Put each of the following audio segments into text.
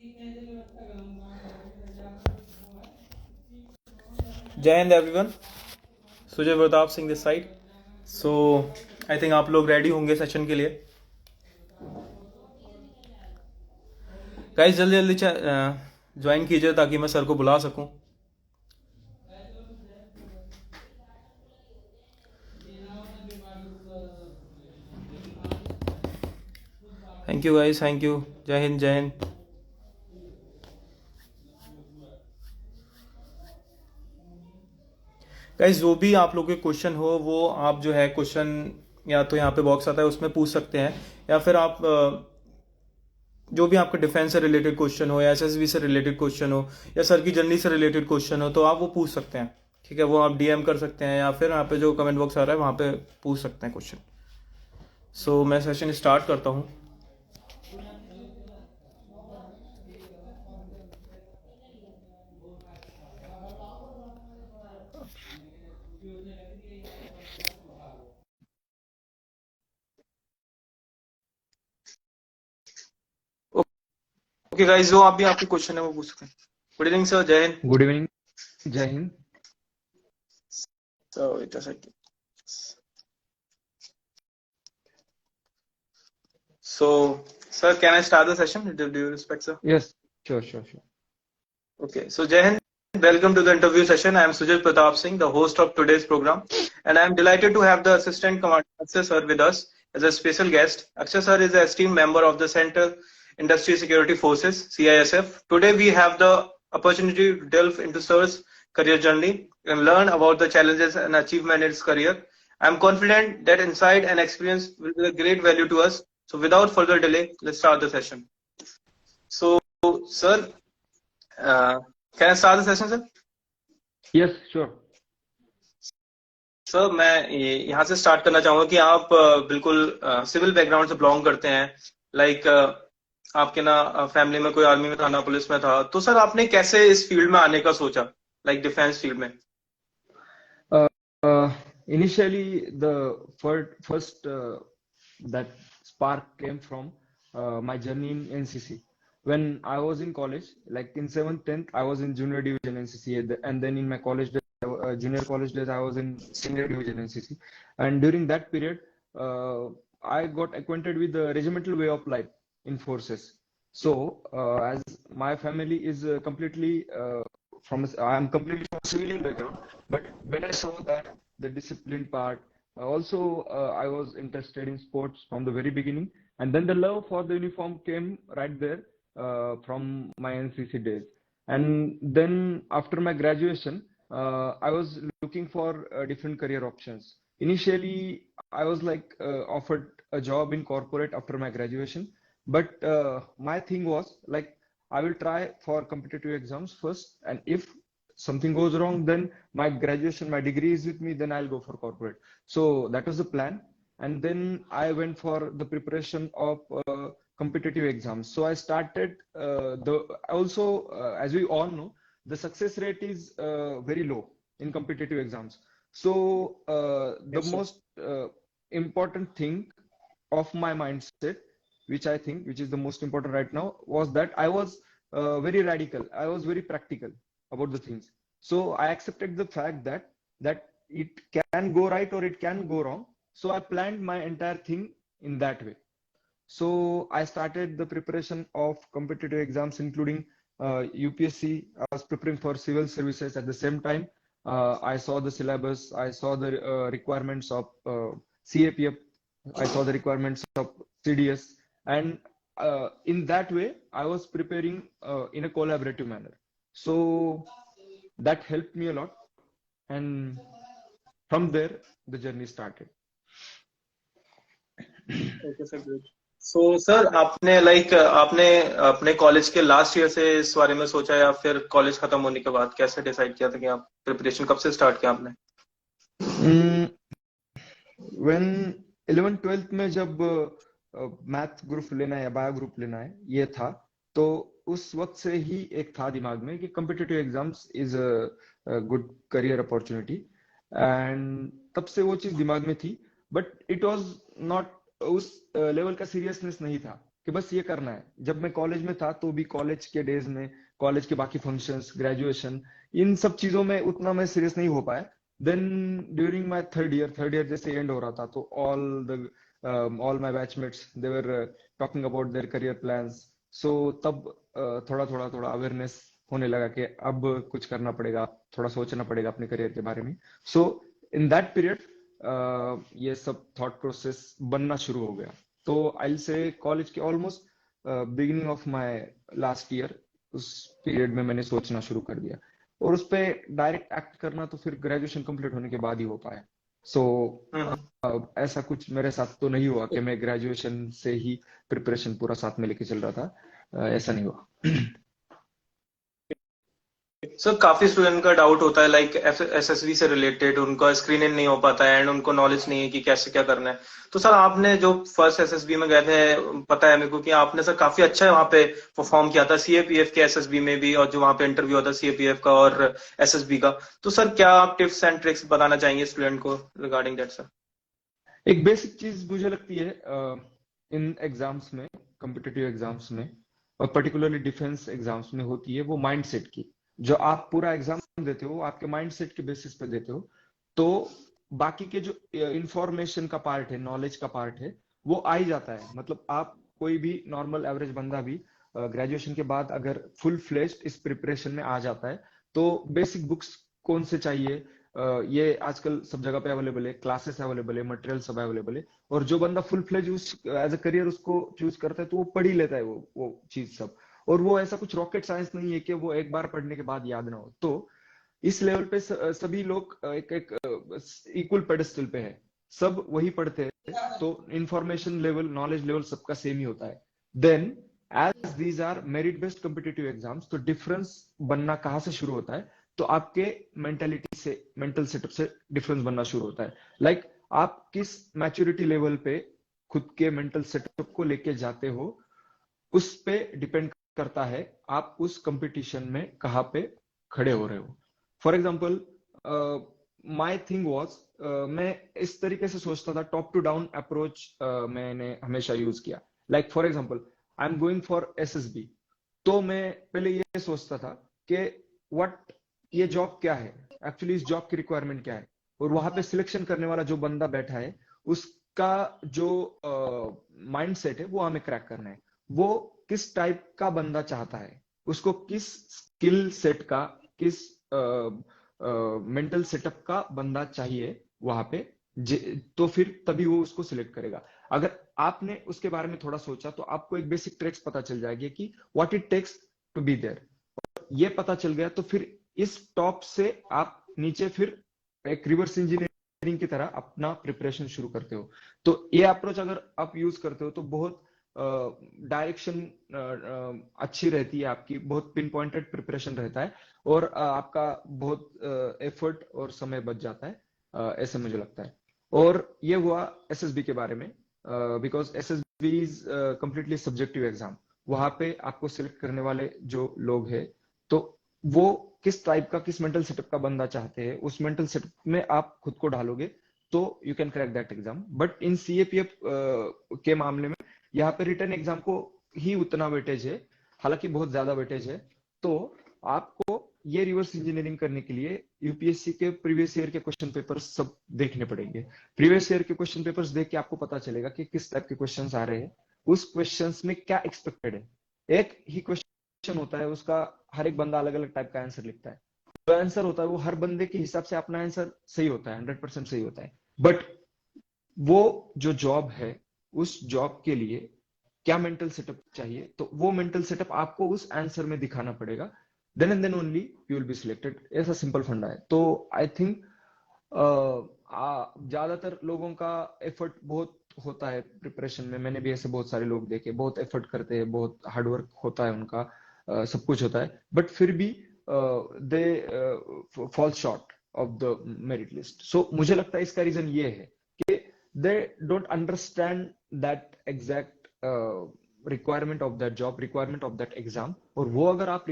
जय Hind everyone. Sujay Pratap Singh this side. So I think आप लोग रेडी होंगे सेशन के लिए। गाइस जल्दी जल्दी ज्वाइन कीजिए ताकि मैं सर को बुला सकूं। Thank you guys, thank you. जय हिंद, जय हिंद। गाइस जो भी आप लोगों के क्वेश्चन हो वो आप जो है क्वेश्चन या तो यहाँ पे बॉक्स आता है उसमें पूछ सकते हैं, या फिर आप जो भी आपका डिफेंस से रिलेटेड क्वेश्चन हो या एसएसबी से रिलेटेड क्वेश्चन हो या सर की जर्नी से रिलेटेड क्वेश्चन हो तो आप वो पूछ सकते हैं। ठीक है, वो आप डीएम कर सकते हैं या फिर यहाँ पे जो कमेंट बॉक्स आ रहा है वहाँ पे पूछ सकते हैं क्वेश्चन। सो मैं सेशन स्टार्ट करता हूँ। ओके गाइस, जो आप भी आपके क्वेश्चन है वो पूछ सकते हैं। गुड इवनिंग सर, जय हिंद। गुड इवनिंग, जय Hind. So it is like so sir, can I start the session? Do you respect sir? Yes, sure. Okay, so Jai Hind, welcome to the interview session. I am Sujit Pratap Singh, the host of today's program, and I am delighted to have the Assistant Commander Akshay sir with us as a special guest. Akshay sir is an esteemed member of the Central Industry Security Forces (CISF). Today we have the opportunity to delve into sir's career journey and learn about the challenges and achievements in his career. I am confident that insight and experience will be a great value to us. So without further delay, let's start the session. So, sir, can I start the session, sir? Yes, sure. Sir मैं यहाँ से start करना चाहूंगा कि आप बिल्कुल civil background से belong करते हैं। लाइक आपके ना फैमिली में कोई आर्मी में था ना पुलिस में था, तो सर आपने कैसे इस फील्ड में आने का सोचा, लाइक डिफेंस फील्ड में? Initially, the first that spark came from my journey in NCC. When I was in college, like in 7th, 10th, I was in junior division NCC, and then in my college days, junior college days, I was in senior division NCC. And during that period, I got acquainted with the regimental way of life in forces. So, as my family is completely I am completely from civilian background, but when I saw that the discipline part, also I was interested in sports from the very beginning, and then the love for the uniform came right there from my NCC days. And then after my graduation, I was looking for different career options. Initially, I was like offered a job in corporate after my graduation, but my thing was like I will try for competitive exams first, and if something goes wrong, then my graduation, my degree is with me, then I'll go for corporate. So that was the plan. And then I went for the preparation of competitive exams. So I started as we all know, the success rate is very low in competitive exams. So the Yes, sir. most important thing of my mindset, which is the most important right now, was that I was very radical. I was very practical about the things. So I accepted the fact that it can go right or it can go wrong. So I planned my entire thing in that way. So I started the preparation of competitive exams, including UPSC. I was preparing for civil services at the same time. I saw the syllabus. I saw the requirements of CAPF. I saw the requirements of CDS, and in that way, I was preparing in a collaborative manner. So that helped me a lot, and from there, the journey started. Okay sir, great. So sir आपने अपने college के last year से इस बारे में सोचा या फिर कॉलेज खत्म होने के बाद कैसे डिसाइड किया था कि आप प्रिपरेशन कब से स्टार्ट किया आपने? When 11th 12th में जब मैथ ग्रुप लेना है या बायो ग्रुप लेना है ये था, तो उस वक्त से ही एक था दिमाग में कि competitive exams is a good career opportunity, and तब से वो चीज दिमाग में थी, बट इट वाज नॉट उस लेवल का सीरियसनेस नहीं था कि बस ये करना है। जब मैं कॉलेज में था तो भी कॉलेज के डेज में, कॉलेज के बाकी फंक्शंस, ग्रेजुएशन, इन सब चीजों में उतना मैं सीरियस नहीं हो पाया। Then during my third year जैसे एंड हो रहा था, तो all my batchmates they were talking about their career plans. So तब थोड़ा अवेयरनेस होने लगा कि अब कुछ करना पड़ेगा, थोड़ा सोचना पड़ेगा अपने करियर के बारे में। सो इन दैट पीरियड ये सब थॉट प्रोसेस बनना शुरू हो गया। तो आई से कॉलेज के almost beginning of my last year, उस पीरियड में मैंने सोचना शुरू कर दिया। और उस पे डायरेक्ट एक्ट करना तो फिर ग्रेजुएशन कंप्लीट होने के बाद ही हो पाया। सो हम्म। ऐसा कुछ मेरे साथ तो नहीं हुआ कि मैं ग्रेजुएशन से ही प्रिपरेशन पूरा साथ में लेके चल रहा था। ऐसा नहीं हुआ। सर काफी स्टूडेंट का डाउट होता है लाइक एसएसबी से रिलेटेड, उनका स्क्रीन इन नहीं हो पाता है एंड उनको नॉलेज नहीं है कि कैसे क्या करना है। तो सर आपने जो फर्स्ट एसएसबी में गए थे, पता है मेरे को कि आपने सर काफी अच्छा वहाँ पे परफॉर्म किया था सीएपीएफ के एसएसबी में भी, और जो वहाँ पे इंटरव्यू होता सीएपीएफ का और एसएसबी का। तो सर क्या आप टिप्स एंड ट्रिक्स बताना चाहेंगे स्टूडेंट को रिगार्डिंग दैट सर? एक बेसिक चीज मुझे लगती है इन एग्जाम्स में, कॉम्पिटिटिव एग्जाम्स में, और पर्टिकुलरली डिफेंस एग्जाम्स में होती है वो माइंडसेट की। जो आप पूरा एग्जाम देते हो आपके माइंडसेट के बेसिस पे देते हो। तो बाकी के जो इंफॉर्मेशन का पार्ट है, नॉलेज का पार्ट है, वो आ ही जाता है। मतलब आप कोई भी नॉर्मल एवरेज बंदा भी ग्रेजुएशन के बाद अगर फुल फ्लेज्ड इस प्रिपरेशन में आ जाता है, तो बेसिक बुक्स कौन से चाहिए, ये आजकल सब जगह पे अवेलेबल है, क्लासेस अवेलेबल है, मटेरियल सब अवेलेबल है। और जो बंदा full fledge as a career उसको चूज करता है तो वो पढ़ ही लेता है वो चीज सब। और वो ऐसा कुछ रॉकेट साइंस नहीं है कि वो एक बार पढ़ने के बाद याद ना हो। तो इस लेवल पे सभी लोग एक एक इक्वल पेडेस्टल पे है, सब वही पढ़ते हैं। तो इंफॉर्मेशन लेवल, नॉलेज लेवल सबका सेम ही होता है। Then as these are merit based competitive exams, तो डिफरेंस बनना कहाँ से शुरू होता है? तो आपके मेंटेलिटी से, मेंटल सेटअप से डिफरेंस बनना शुरू होता है। लाइक आप किस मैच्योरिटी लेवल पे खुद के मेंटल सेटअप को लेके जाते हो, उस पे डिपेंड करता है आप उस कंपटीशन में कहाँ पे खड़े हो रहे हो। For example my thing was, मैं इस तरीके से सोचता था, टॉप टू डाउन अप्रोच मैंने हमेशा यूज किया। Like for example I am going for SSB, तो मैं पहले ये सोचता था कि व्हाट, ये जॉब क्या है, एक्चुअली इस जॉब की रिक्वायरमेंट क्या है, और वहां पे सिलेक्शन करने वाला जो बंदा बैठा है उसका जो माइंड सेट है वो हमें क्रैक करना है। वो किस टाइप का बंदा चाहता है, उसको किस स्किल सेट का, किस मेंटल सेटअप का बंदा चाहिए वहां पे। तो फिर तभी वो उसको सिलेक्ट करेगा। अगर आपने उसके बारे में थोड़ा सोचा तो आपको एक बेसिक ट्रिक्स पता चल जाएगी कि what it takes to be there. ये पता चल गया तो फिर इस टॉप से आप नीचे फिर एक रिवर्स इंजीनियरिंग की तरह अपना प्रिपरेशन शुरू करते हो। तो ये अप्रोच अगर आप यूज करते हो तो बहुत डायरेक्शन अच्छी रहती है आपकी, बहुत पिन पॉइंटेड प्रिपरेशन रहता है, और आपका बहुत एफर्ट और समय बच जाता है। ऐसे मुझे लगता है। और ये हुआ एसएसबी के बारे में, because SSB is completely subjective exam. वहां पे आपको सिलेक्ट करने वाले जो लोग हैं, तो वो किस टाइप का, किस मेंटल सेटअप का बंदा चाहते हैं, उस मेंटल सेटअप में आप खुद को ढालोगे तो you can crack that exam. But in CAPF के मामले में यहाँ पे रिटर्न एग्जाम को ही उतना वेटेज है, हालांकि बहुत ज्यादा वेटेज है। तो आपको ये रिवर्स इंजीनियरिंग करने के लिए यूपीएससी के प्रीवियस ईयर के क्वेश्चन पेपर्स सब देखने पड़ेंगे। प्रीवियस ईयर के क्वेश्चन पेपर्स देख के आपको पता चलेगा कि किस टाइप के क्वेश्चंस आ रहे हैं, उस क्वेश्चंस में क्या एक्सपेक्टेड है। एक ही क्वेश्चन होता है, उसका हर एक बंदा अलग अलग टाइप का आंसर लिखता है। जो आंसर होता है वो हर बंदे के हिसाब से अपना आंसर सही होता है, 100% सही होता है। बट वो जो जॉब है, उस जॉब के लिए क्या मेंटल सेटअप चाहिए, तो वो मेंटल सेटअप आपको उस आंसर में दिखाना पड़ेगा। Then and then only you will be selected. ऐसा सिंपल फंडा है। तो आई थिंक ज्यादातर लोगों का एफर्ट बहुत होता है प्रिपरेशन में। मैंने भी ऐसे बहुत सारे लोग देखे, बहुत एफर्ट करते हैं, बहुत हार्डवर्क होता है उनका, सब कुछ होता है, बट फिर भी they fall short of the merit list. So मुझे लगता है इसका रीजन ये है कि they don't understand that exact requirement of that job, requirement of that exam. और वो अगर आप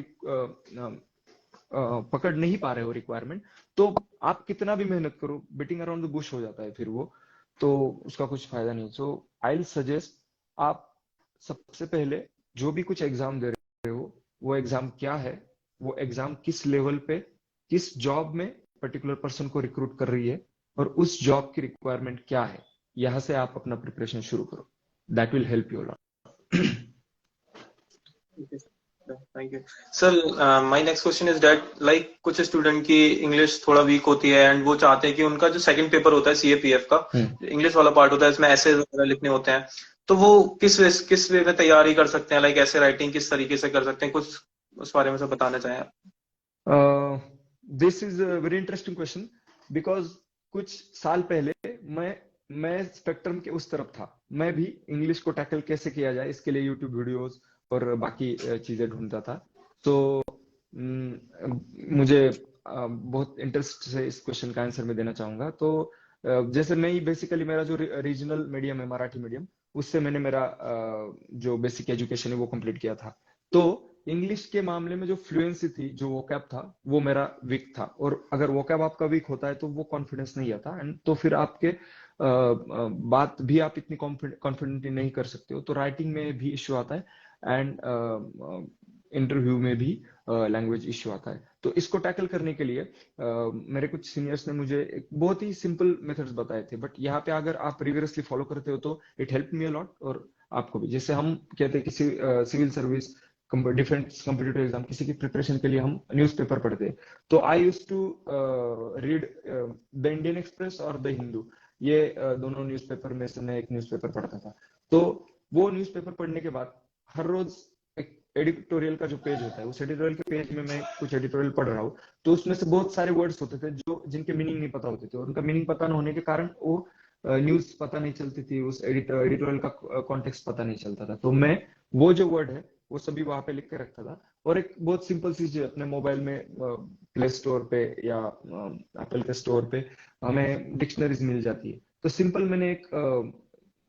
पकड़ नहीं पा रहे हो रिक्वायरमेंट, तो आप कितना भी मेहनत करो, बिटिंग अराउंड द बुश हो जाता है फिर वो। तो उसका कुछ फायदा नहीं। सो आई विल सजेस्ट आप सबसे पहले जो भी कुछ एग्जाम दे रहे हो, वो एग्जाम क्या है, वो एग्जाम किस लेवल पे, किस जॉब में पर्टिकुलर पर्सन को रिक्रूट कर रही है, और उस जॉब की रिक्वायरमेंट क्या है, यहां से आप अपना प्रिपरेशन शुरू करो. That will help you lot. Thank you sir. My next question is that like कुछ स्टूडेंट की इंग्लिश थोड़ा वीक होती है एंड वो चाहते हैं कि उनका जो सेकंड पेपर होता है सीएपीएफ का इंग्लिश वाला पार्ट होता है, इसमें ऐसे वगैरह लिखने होते हैं, तो वो किस वे में तैयारी कर सकते हैं, लाइक ऐसे राइटिंग किस तरीके से कर सकते हैं, कुछ उस बारे में सब बताना चाहें आप. This is a very interesting question, because कुछ साल पहले मैं स्पेक्ट्रम के उस तरफ था. मैं भी इंग्लिश को टैकल कैसे किया जाए इसके लिए यूट्यूब वीडियोस और बाकी चीजें ढूंढता था. तो मुझे बहुत इंटरेस्ट से इस क्वेश्चन का आंसर मैं देना चाहूंगा. तो जैसे मैं ही बेसिकली मेरा जो रीजनल मीडियम है, मराठी मीडियम, उससे मैंने मेरा जो बेसिक एजुकेशन है वो कंप्लीट किया था. तो इंग्लिश के मामले में जो फ्लुएंसी थी, जो वोकैब था, वो मेरा वीक था. और अगर वोकैब आपका वीक होता है तो वो कॉन्फिडेंस नहीं आता, एंड तो फिर आपके बात भी आप इतनी कॉन्फिडेंटली नहीं कर सकते हो. तो राइटिंग में भी इश्यू आता है, एंड इंटरव्यू में भी लैंग्वेज इश्यू आता है. तो इसको टैकल करने के लिए मेरे कुछ सीनियर्स ने मुझे एक बहुत ही सिंपल मेथड्स बताए थे. बट यहाँ पे अगर आप रिगरसली फॉलो करते हो तो इट हेल्प मी अलॉट, और आपको भी. जैसे हम कहते हैं किसी civil service, defence competitive exam, किसी की प्रिपरेशन के लिए हम न्यूज़पेपर पढ़ते हैं. तो I use to read the Indian Express और द हिंदू. ये दोनों न्यूज़पेपर में से मैं एक न्यूज़पेपर पढ़ता था. तो वो न्यूज़पेपर पढ़ने के बाद हर रोज एक एडिटोरियल का जो पेज होता है, उस एडिटोरियल के पेज में मैं कुछ एडिटोरियल पढ़ रहा हूँ, तो उसमें से बहुत सारे वर्ड्स होते थे जो जिनके मीनिंग नहीं पता होते थे. और उनका मीनिंग पता न होने के कारण वो न्यूज पता नहीं चलती थी, उस एडिटोरियल का कॉन्टेक्स्ट पता नहीं चलता था. तो मैं वो जो वर्ड है वो सभी वहां पे लिख के रखता था. और एक बहुत सिंपल चीज है, अपने मोबाइल में प्ले स्टोर पे या एप्पल के स्टोर पे हमें डिक्शनरीज मिल जाती है. तो सिंपल मैंने एक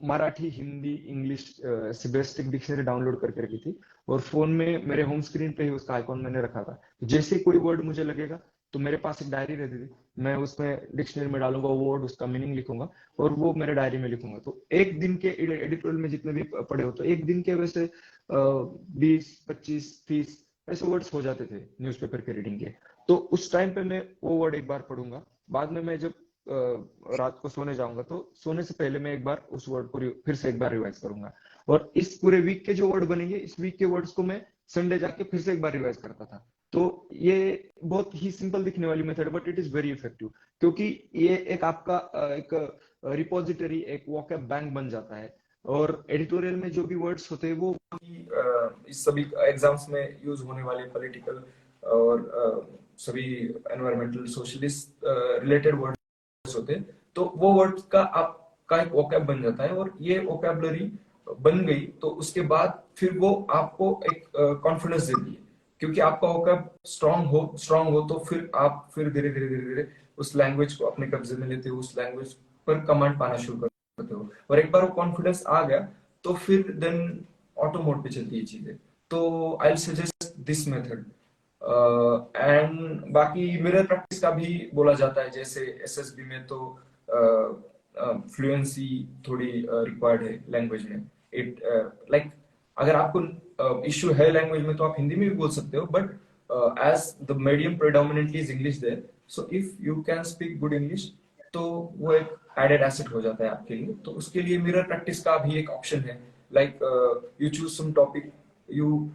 मराठी, हिंदी, इंग्लिश से बेसिक डिक्शनरी डाउनलोड करके रखी थी, और फोन में मेरे होम स्क्रीन पे ही उसका आइकॉन मैंने रखा था. जैसे कोई वर्ड मुझे लगेगा तो मेरे पास एक डायरी रहती थी, मैं उसमें डिक्शनरी में डालूंगा वो वर्ड, उसका मीनिंग लिखूंगा और वो मेरे डायरी में लिखूंगा. तो एक दिन के एडिटोरियल में जितने भी पढ़े हो, तो एक दिन के वैसे 20, 25, 30 ऐसे वर्ड्स हो जाते थे न्यूज़पेपर के रीडिंग के. तो उस टाइम पे मैं वो वर्ड एक बार पढ़ूंगा. बाद में मैं जब रात को सोने जाऊंगा तो सोने से पहले मैं एक बार उस वर्ड को फिर से एक बार रिवाइज करूंगा. और इस पूरे वीक के जो वर्ड बनेंगे, इस वीक के वर्ड्स को मैं संडे जाके फिर से एक बार रिवाइज करता था. तो ये बहुत ही सिंपल दिखने वाली method, but it is very effective, क्योंकि ये एक आपका एक रिपोजिटरी, एक वोकैब बैंक बन जाता है. और एडिटोरियल में जो भी वर्ड्स होते हैं वो इस सभी एग्जाम्स में यूज होने वाले पॉलिटिकल और सभी एनवायरमेंटल, सोशलिस्ट रिलेटेड वर्ड्स होते हैं. तो वो वर्ड्स का आपका एक वोकैब बन जाता है, और ये वोकैबलरी बन गई तो उसके बाद फिर वो आपको एक कॉन्फिडेंस देती है. क्योंकि आपका वोकैब स्ट्रांग हो तो फिर आप फिर धीरे धीरे धीरे धीरे उस लैंग्वेज को अपने कब्जे में लेते हो, उस लैंग्वेज पर कमांड पाना शुरू करते हो. और एक बार वो कॉन्फिडेंस आ गया तो फिर देन ऑटो मोड पे चलती है चीजें. तो I suggest this method. And बाकी मिरर प्रैक्टिस का भी बोला जाता है. जैसे एसएसबी में तो फ्लुएंसी थोड़ी रिक्वायर्ड है लैंग्वेज में. इट लाइक अगर आपको इश्यू है लैंग्वेज में तो आप हिंदी में भी बोल सकते हो, but as the medium predominantly is English there, so if you can speak good English तो वो एक एडेड एसेट हो जाता है आपके लिए. तो उसके लिए मिरर प्रैक्टिस का भी एक ऑप्शन है. Like you choose some topic, you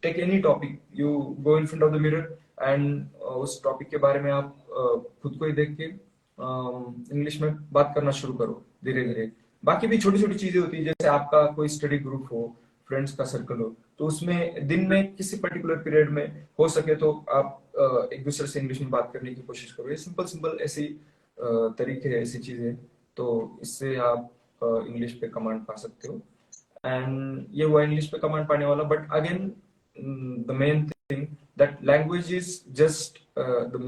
take any topic, you go in front of the mirror and उस टॉपिक के बारे में आप खुद को ही देख के इंग्लिश में बात करना शुरू करो धीरे धीरे. बाकी भी छोटी छोटी चीजें होती है, जैसे आपका कोई स्टडी ग्रुप हो, फ्रेंड्स का सर्कल हो, तो उसमें दिन में किसी पर्टिकुलर पीरियड में हो सके तो आप एक दूसरे से इंग्लिश में बात करने की कोशिश करो. ये सिंपल सिंपल ऐसी तरीके हैं, ऐसी चीजें, तो इससे आप इंग्लिश पे कमांड पा सकते हो. एंड ये हुआ इंग्लिश पे कमांड पाने वाला. But again the main thing that language is just the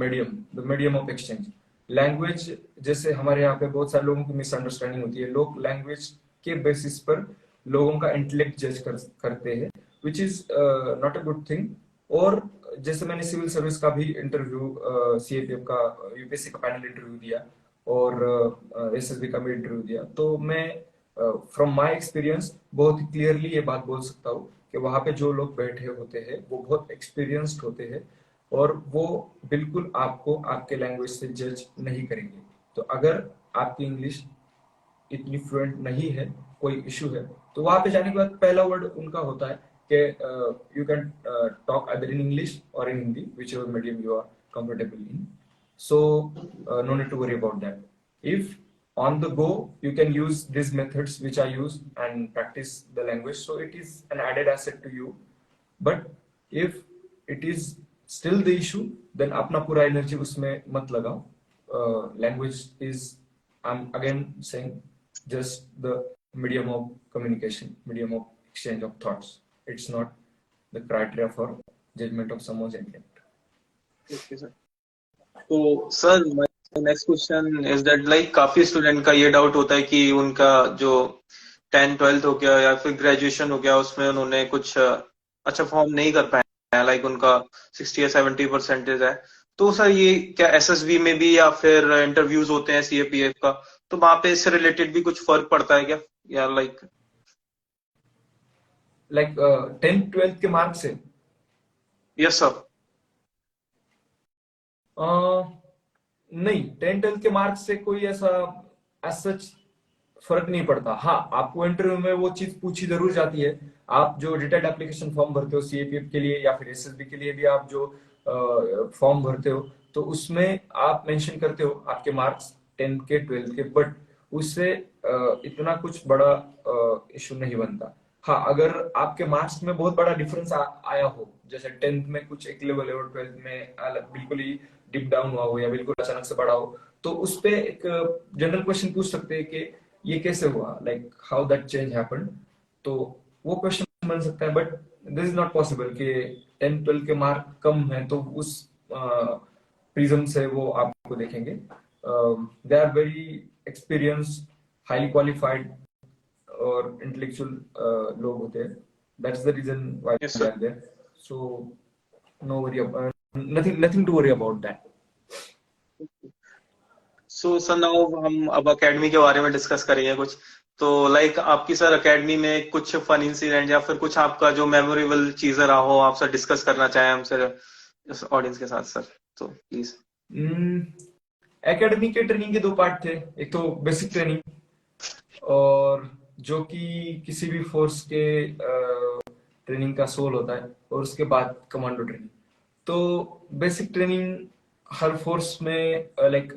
medium of exchange. Language, जैसे हमारे यहाँ पे बहुत सारे लोगों की मिसअंडरस्टैंडिंग होती है, लोग लैंग्वेज के बेसिस पर लोगों का इंटेलेक्ट जज करते हैं, which is not a good thing. और जैसे मैंने सिविल सर्विस का भी इंटरव्यू, सीएपीएफ का, यूपीएससी का पैनल इंटरव्यू दिया, और एसएसबी का भी इंटरव्यू दिया, तो मैं फ्रॉम माय एक्सपीरियंस बहुत क्लियरली ये बात बोल सकता हूँ कि वहां पे जो लोग बैठे होते हैं वो बहुत एक्सपीरियंस्ड होते हैं और वो बिल्कुल आपको आपके लैंग्वेज से जज नहीं करेंगे। तो अगर आपकी इंग्लिश इतनी फ्लुएंट नहीं है, कोई इशू है, तो वहां पे जाने के बाद पहला वर्ड उनका होता है कि you can talk other in English और in Hindi, whichever medium you are comfortable in. So no need to worry about that. If on the go you can use these methods which I use and practice the language, so it is an added asset to you. But if it is still the issue, then अपना पूरा energy उसमें मत लगाओ. Language is, I'm again saying, just the medium of communication, medium of exchange of thoughts. It's not the criteria for judgment of someone's intent. Okay, sir. तो sir my next question is that like काफी student का ये doubt होता है कि उनका जो 10th-12th हो गया या फिर ग्रेजुएशन हो गया उसमें उन्होंने कुछ अच्छा फॉर्म नहीं कर पाया, लाइक उनका 60 या 70% है। तो सर ये क्या एसएसबी में भी या फिर इंटरव्यूज होते हैं सीएपीएफ का, तो वहां पे इससे रिलेटेड भी कुछ फर्क पड़ता है क्या, या लाइक 10th-12th के मार्क्स से? Yes sir. नहीं, 10th-12th के मार्क्स से कोई ऐसा सच फर्क नहीं पड़ता। हाँ, आपको इंटरव्यू में वो चीज पूछी जरूर जाती है। आप जो डिटेल्ड एप्लीकेशन फॉर्म भरते हो सीएपीएफ के लिए या फिर एसएसबी के लिए भी आप जो फॉर्म भरते हो, तो उसमें आप मेंशन करते हो आपके मार्क्स 10th के 12th के, बट उससे इतना कुछ बड़ा इशू नहीं बनता। हाँ, अगर आपके मार्क्स में बहुत बड़ा डिफरेंस आया हो, जैसे 10th में कुछ एक लेवल है और 12th में बिल्कुल ही डिप डाउन हुआ हो या बिल्कुल अचानक से बढ़ा हो, तो उस पे एक जनरल क्वेश्चन पूछ सकते हैं कि ये कैसे हुआ, like how that change happened. तो वो क्वेश्चन बन सकता है, but this is not possible कि 10th-12th के मार्क कम है तो उस प्रिज्म से वो आपको देखेंगे। They are very experience, highly qualified और इंटेलेक्चुअल लोग होते हैं। That's the reason why they are there. So no worry about, nothing to worry about that. So sir, now हम अब एकेडमी के बारे में डिस्कस करेंगे कुछ। तो लाइक आपकी सर एकेडमी में कुछ फन इंसिडेंट या फिर कुछ आपका जो मेमोरेबल चीज रहा हो आप सर डिस्कस करना चाहें हमसे इस ऑडियंस के साथ सर, तो प्लीज। एकेडमी के ट्रेनिंग के दो पार्ट थे, एक तो बेसिक ट्रेनिंग और जो कि किसी भी फोर्स के ट्रेनिंग का सोल होता है, और उसके बाद कमांडो ट्रेनिंग। तो बेसिक ट्रेनिंग हर फोर्स में like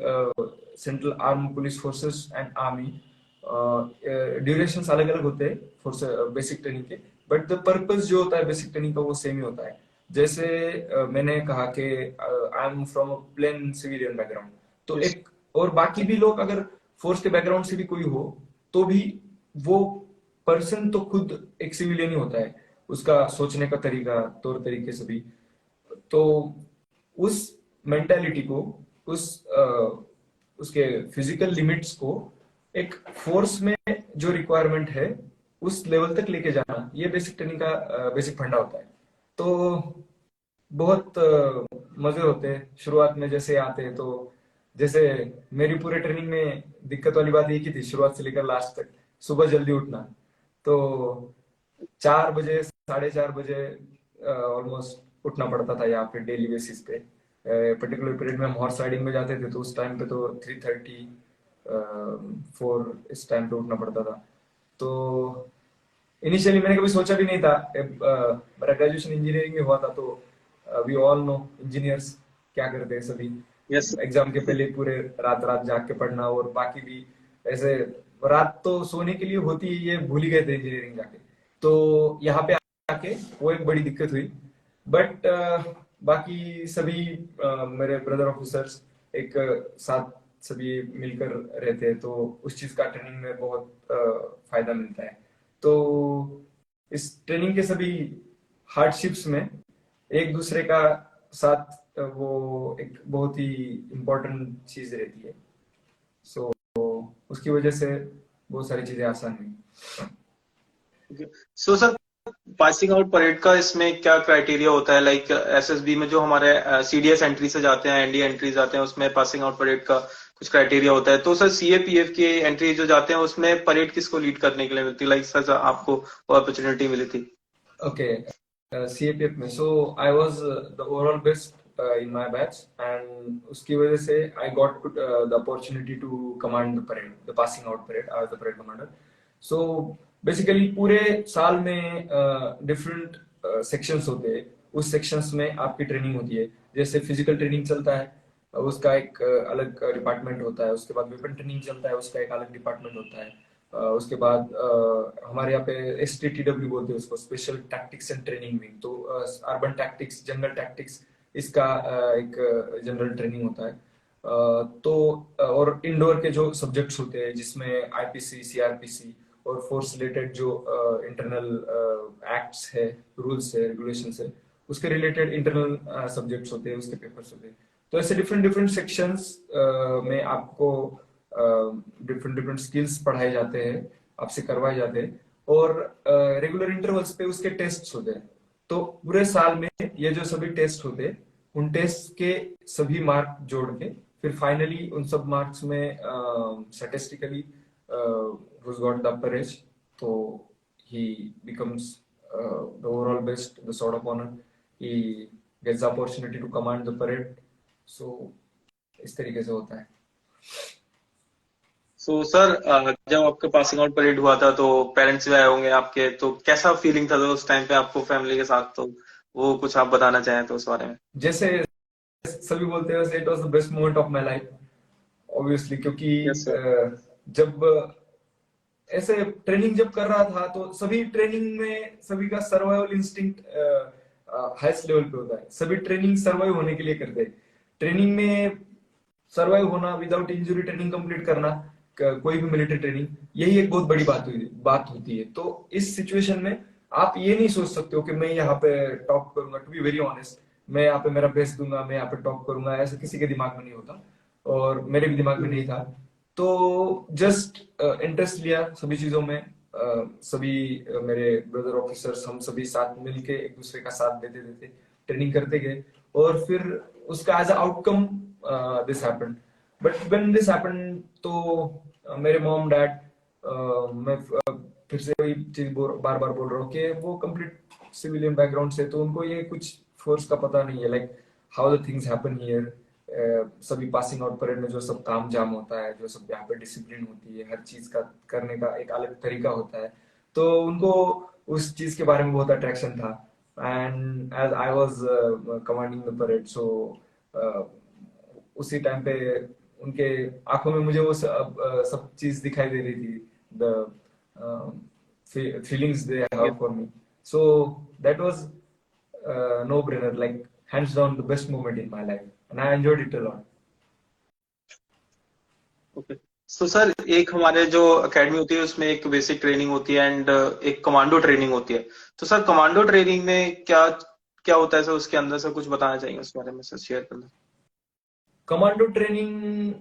central arm police forces and army durations अलग अलग होते हैं फोर्स बेसिक ट्रेनिंग के, बट द पर्पस जो होता है बेसिक ट्रेनिंग का वो सेम ही होता है। जैसे मैंने कहा कि I am from a plain civilian background, तो एक और बाकी भी लोग अगर फोर्स के बैकग्राउंड से भी कोई हो तो भी वो पर्सन तो खुद एक सिविलियन ही होता है, उसका सोचने का तरीका, तौर तरीके से भी। तो उस मेंटालिटी को, उसके फिजिकल लिमिट्स को एक फोर्स में जो रिक्वायरमेंट है उस लेवल तक लेके जाना, ये बेसिक ट्रेनिंग का बेसिक फंडा होता है। तो बहुत मजे होते हैं शुरुआत में जैसे आते हैं। तो जैसे मेरी पूरे ट्रेनिंग में दिक्कत वाली बात एक ही थी, शुरुआत से लेकर लास्ट तक सुबह जल्दी उठना। तो 4 बजे 4:30 बजे ऑलमोस्ट उठना पड़ता था यहाँ पे डेली बेसिस पे। पर्टिकुलर पीरियड में हम हॉर्स राइडिंग में जाते थे तो उस टाइम पे तो 3:30 4 इस टाइम पे उठना पड़ता था। तो इनिशियली मैंने कभी सोचा भी नहीं था, मेरा ग्रेजुएशन इंजीनियरिंग में हुआ था, तो वी ऑल नो इंजीनियर्स क्या करते हैं सभी। एग्जाम के पहले पूरे रात रात जाग के पढ़ना, और बाकी भी ऐसे रात तो सोने के लिए होती है, ये भूल ही गए थे इंजीनियरिंग जाके। तो यहाँ पे आके वो एक बड़ी दिक्कत हुई। बट बाकी सभी मेरे ब्रदर ऑफिसर्स एक साथ सभी मिलकर रहते हैं, तो उस चीज का ट्रेनिंग में बहुत फायदा मिलता है। तो इस ट्रेनिंग के सभी हार्डशिप्स में एक दूसरे का साथ वो एक बहुत ही इम्पोर्टेंट चीज रहती है। सो उसकी वजह से बहुत सारी चीजें आसान हुई। So sir, passing out parade का इसमें क्या क्राइटेरिया होता है? लाइक एसएसबी में जो हमारे सीडीएस एंट्री से जाते हैं, एनडी एंट्री जाते हैं, उसमें पासिंग आउट परेड का कुछ क्राइटेरिया होता है। तो सर सीएपीएफ के एंट्री जो जाते हैं उसमें परेड किसको लीड करने के लिए मिलती है, लाइक सर आपको अपॉर्चुनिटी मिली थी? Okay, CAPF में so I was the overall best in my batch and उसकी वजह से I got the opportunity to command the parade, the passing out parade. I was the parade commander. So basically पूरे साल में different sections होते हैं, उस sections में आपकी ट्रेनिंग होती है। जैसे फिजिकल ट्रेनिंग चलता है, उसका एक अलग डिपार्टमेंट होता है। उसके बाद वेपन ट्रेनिंग चलता है, उसका एक अलग डिपार्टमेंट होता है। उसके बाद हमारे यहाँ पे STTW बोलते हैं उसको, special tactics and training wing. तो अर्बन टैक्टिक्स, जंगल टैक्टिक्स, इसका एक जनरल ट्रेनिंग होता है। तो और इंडोर के जो सब्जेक्ट्स होते हैं जिसमें IPC, CRPC और फोर्स रिलेटेड जो इंटरनल एक्ट्स है, रूल्स है, रेगुलेशंस है, उसके रिलेटेड इंटरनल सब्जेक्ट्स होते हैं, उसके पेपर्स होते हैं। तो ऐसे डिफरेंट डिफरेंट सेक्शंस में आपको डिफरेंट डिफरेंट स्किल्स पढ़ाए जाते हैं, आपसे करवाए जाते हैं, और रेगुलर इंटरवल्स पे उसके टेस्ट होते हैं। तो पूरे साल में ये जो सभी टेस्ट होते हैं, उन टेस्ट के सभी मार्क जोड़ के फिर फाइनली उन सब मार्क्स में statistically who's got the upper edge, so he becomes the overall best, the sword of honor. He gets the opportunity to command the parade. So इस तरीके से होता है। सो सर जब आपका पासिंग आउट परेड हुआ था तो पेरेंट्स भी आए होंगे आपके, तो कैसा फीलिंग था तो उस टाइम पे आपको फैमिली के साथ? तो वो कुछ आप बताना चाहें तो उस बारे में। जैसे सभी बोलते हैं, it was the best moment of my life obviously, क्योंकि Yes, sir. जब ऐसे ट्रेनिंग जब कर रहा था तो सभी ट्रेनिंग में सभी का सर्वाइवल इंस्टिंक्ट हाईएस्ट लेवल पे होता है। सभी ट्रेनिंग सर्वाइव होने के लिए करते हैं। ट्रेनिंग में सर्वाइव होना, विदाउट इंजुरी ट्रेनिंग कंप्लीट करना, कोई भी मिलिट्री ट्रेनिंग, यही एक बहुत बड़ी बात होती है। तो इस सिचुएशन में आप ये नहीं सोच सकते हो कि मैं यहाँ पे टॉप करूंगा। टू बी वेरी ऑनेस्ट, मैं यहाँ पे मेरा बेस्ट दूंगा, मैं यहाँ पे टॉप करूंगा, ऐसा किसी के दिमाग में नहीं होता, और मेरे भी दिमाग में नहीं था। तो जस्ट इंटरेस्ट लिया सभी चीजों में। सभी मेरे ब्रदर ऑफिसर्स, हम सभी साथ मिलके एक दूसरे का साथ देते देते ट्रेनिंग करते गए, और फिर उसका as a outcome this happened. But when this happened तो मेरे मॉम डैड, मैं फिर से वही चीज बार बार बोल रहा हूँ कि वो कंप्लीट सिविलियन बैकग्राउंड से, तो उनको ये कुछ फोर्स का पता नहीं है, like how the things happen here. सभी पासिंग आउट परेड में जो सब काम जाम होता है, जो सब यहाँ पे डिसिप्लिन होती है, हर चीज का करने का एक अलग तरीका होता है, तो उनको उस चीज के बारे में बहुत अट्रैक्शन था। And as I was commanding the parade, so उसी टाइम पे उनके आंखों में मुझे वो सब चीज दिखाई दे रही थी, the feelings they have for me. So that was no brainer, like hands down the best moment in my life, and I enjoyed it a lot. Okay, तो सर एक हमारे जो एकेडमी होती है उसमें एक बेसिक ट्रेनिंग होती है एंड एक कमांडो ट्रेनिंग होती है। तो सर कमांडो ट्रेनिंग में क्या क्या होता है सर, उसके अंदर से कुछ बताना चाहिए उस बारे में सर, शेयर करना। कमांडो ट्रेनिंग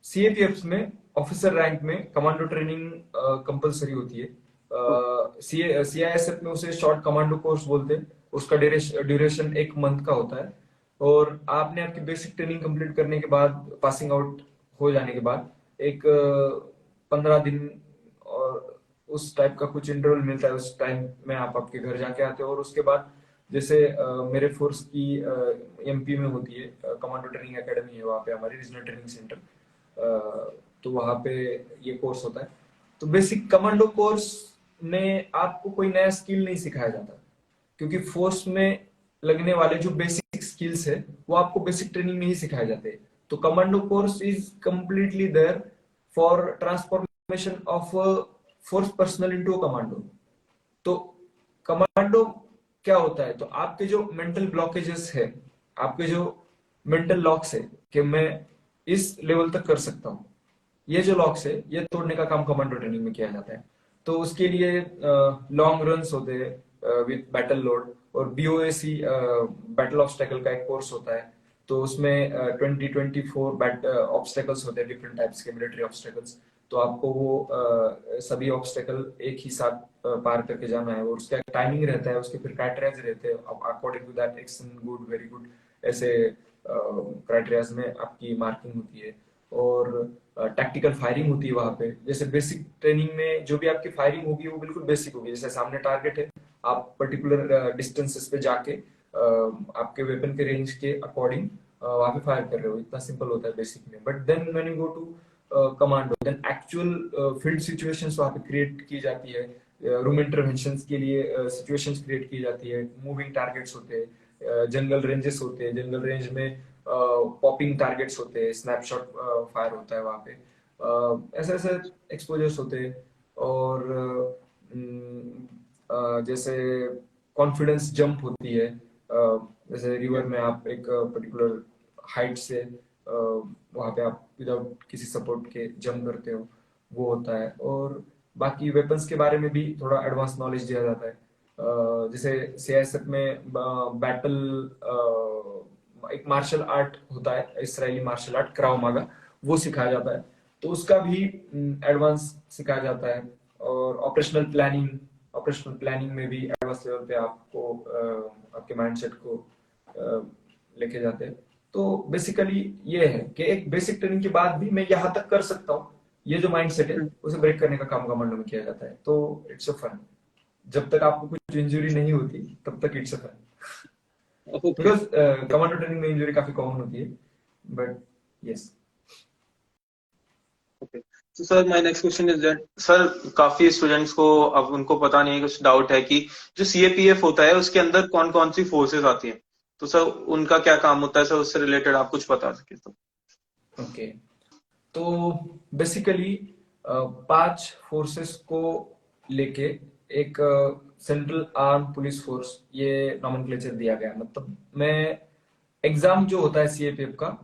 CAPF में ऑफिसर रैंक में कमांडो ट्रेनिंग कंपलसरी होती है। CISF में उसे शॉर्ट कमांडो कोर्स बोलते हैं। उसका ड्यूरेशन 1 मंथ का होता है, और आपने आपकी बेसिक ट्रेनिंग कंप्लीट करने के बाद, पासिंग आउट हो जाने के बाद, एक 15 दिन और उस टाइप का कुछ इंटरवल मिलता है। उस टाइम में आप आपके घर जाके आते हो, और उसके बाद जैसे मेरे फोर्स की MP में होती है कमांडो ट्रेनिंग एकेडमी है, वहाँ पे हमारी रीजनल ट्रेनिंग सेंटर, तो वहाँ पे ये कोर्स होता है। तो बेसिक कमांडो कोर्स में आपको कोई नया स्किल नहीं सिखाया जाता, क्योंकि फोर्स में लगने वाले जो बेसिक स्किल्स है वो आपको बेसिक ट्रेनिंग में ही सिखाए जाते हैं। तो commando course is completely there for transformation of force personal into commando. तो कमांडो क्या होता है, तो आपके जो मेंटल ब्लॉकेजेस है, आपके जो मेंटल लॉक्स है कि मैं इस लेवल तक कर सकता हूँ, ये जो लॉक्स है ये तोड़ने का काम कमांडो ट्रेनिंग में किया जाता है। तो उसके लिए लॉन्ग रन्स होते हैं विद बैटल लोड, और BOAC बैटल ऑब्स्टेकल का एक कोर्स होता है। तो उसमें 20-24 ऑब्स्टेकल्स होते हैं, डिफरेंट टाइप्स के मिलिट्री ऑब्स्टेकल्स। तो आपको वो सभी ऑब्स्टेकल एक ही साथ पार करके जाना है, और उसका टाइमिंग रहता है, उसके फिर क्राइटेरिया रहते हैं, according to that, excellent, good, very good, ऐसे क्राइटेरियाज में आपकी मार्किंग होती है, और टैक्टिकल फायरिंग होती है वहां पे। जैसे बेसिक ट्रेनिंग में जो भी आपकी फायरिंग होगी वो बिल्कुल बेसिक होगी, जैसे सामने टारगेट है, आप पर्टिकुलर डिस्टेंसेस पे जाके आपके वेपन के रेंज के अकॉर्डिंग वहां पे फायर कर रहे हो, इतना सिंपल होता है बेसिक में। But then when you go to commando, then actual field situations वहां पे क्रिएट की जाती है, रूम इंटरवेंशंस के लिए सिचुएशंस क्रिएट की जाती है, मूविंग टारगेट्स होते हैं, जंगल रेंजेस होते हैं, जंगल रेंज में पॉपिंग टारगेट्स होते हैं, स्नैपशॉट फायर होता है वहां पे, ऐसे ऐसे एक्सपोजर्स होते हैं। और जैसे कॉन्फिडेंस जंप होती है, जैसे रिवर में आप एक पर्टिकुलर हाइट से वहां पे आप विदाउट किसी सपोर्ट के जंप करते हो, वो होता है। और बाकी वेपन्स के बारे में भी थोड़ा एडवांस नॉलेज दिया जाता है, जैसे सीआईएसएफ में बैटल एक मार्शल आर्ट होता है, इसराइली मार्शल आर्ट क्राव मागा, वो सिखाया जाता है, तो उसका भी एडवांस सिखाया जाता है। और ऑपरेशनल प्लानिंग में भी एडवांस लेवल पे आपको आपके माइंडसेट को लेके जाते हैं। तो बेसिकली ये है कि एक बेसिक ट्रेनिंग के बाद भी मैं यहाँ तक कर सकता हूँ, ये जो माइंडसेट है उसे ब्रेक करने का काम कमांडो में किया जाता है। तो इट्स अ फन, जब तक आपको कुछ इंजरी नहीं होती तब तक it's a fun, okay because commando training में इंजरी काफी कॉमन होती है, बट यस। ओके। तो sir my next question is that sir काफी स्टूडेंट्स को अब उनको पता नहीं है, कुछ डाउट है कि जो सीएपीएफ होता है उसके अंदर कौन कौन सी फोर्सेस आती हैं, तो सर उनका क्या काम होता है, सर उससे रिलेटेड आप कुछ बता सके तो। ओके, तो बेसिकली 5 फोर्सेस को लेके एक सेंट्रल आर्म पुलिस फोर्स, ये नॉमेनक्लेचर दिया गया। मतलब मैं एग्जाम जो होता है सीएपीएफ का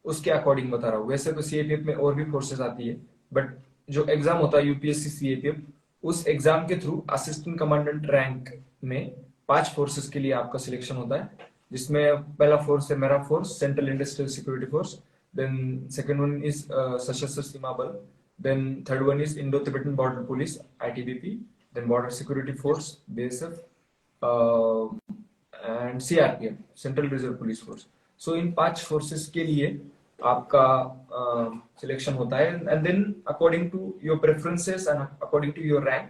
उसके अकॉर्डिंग बता रहा हूँ, वैसे तो सीएपीएफ में और भी फोर्सेस आती है, बट जो एग्जाम होता है यूपीएससी सीएपीएफ, उस एग्जाम के थ्रू असिस्टेंट कमांडेंट रैंक में 5 फोर्सेस के लिए आपका सिलेक्शन होता है, जिसमें पहला फोर्स है मेरा force, central industrial security force, then second one is सशस्त्र सीमा बल, then third one is Indo Tibetan Border Police ITBP, then Border Security Force BSF, and CRPF Central Reserve Police Force। So इन 5 forces के लिए आपका selection होता है, and then according to your preferences and according to your rank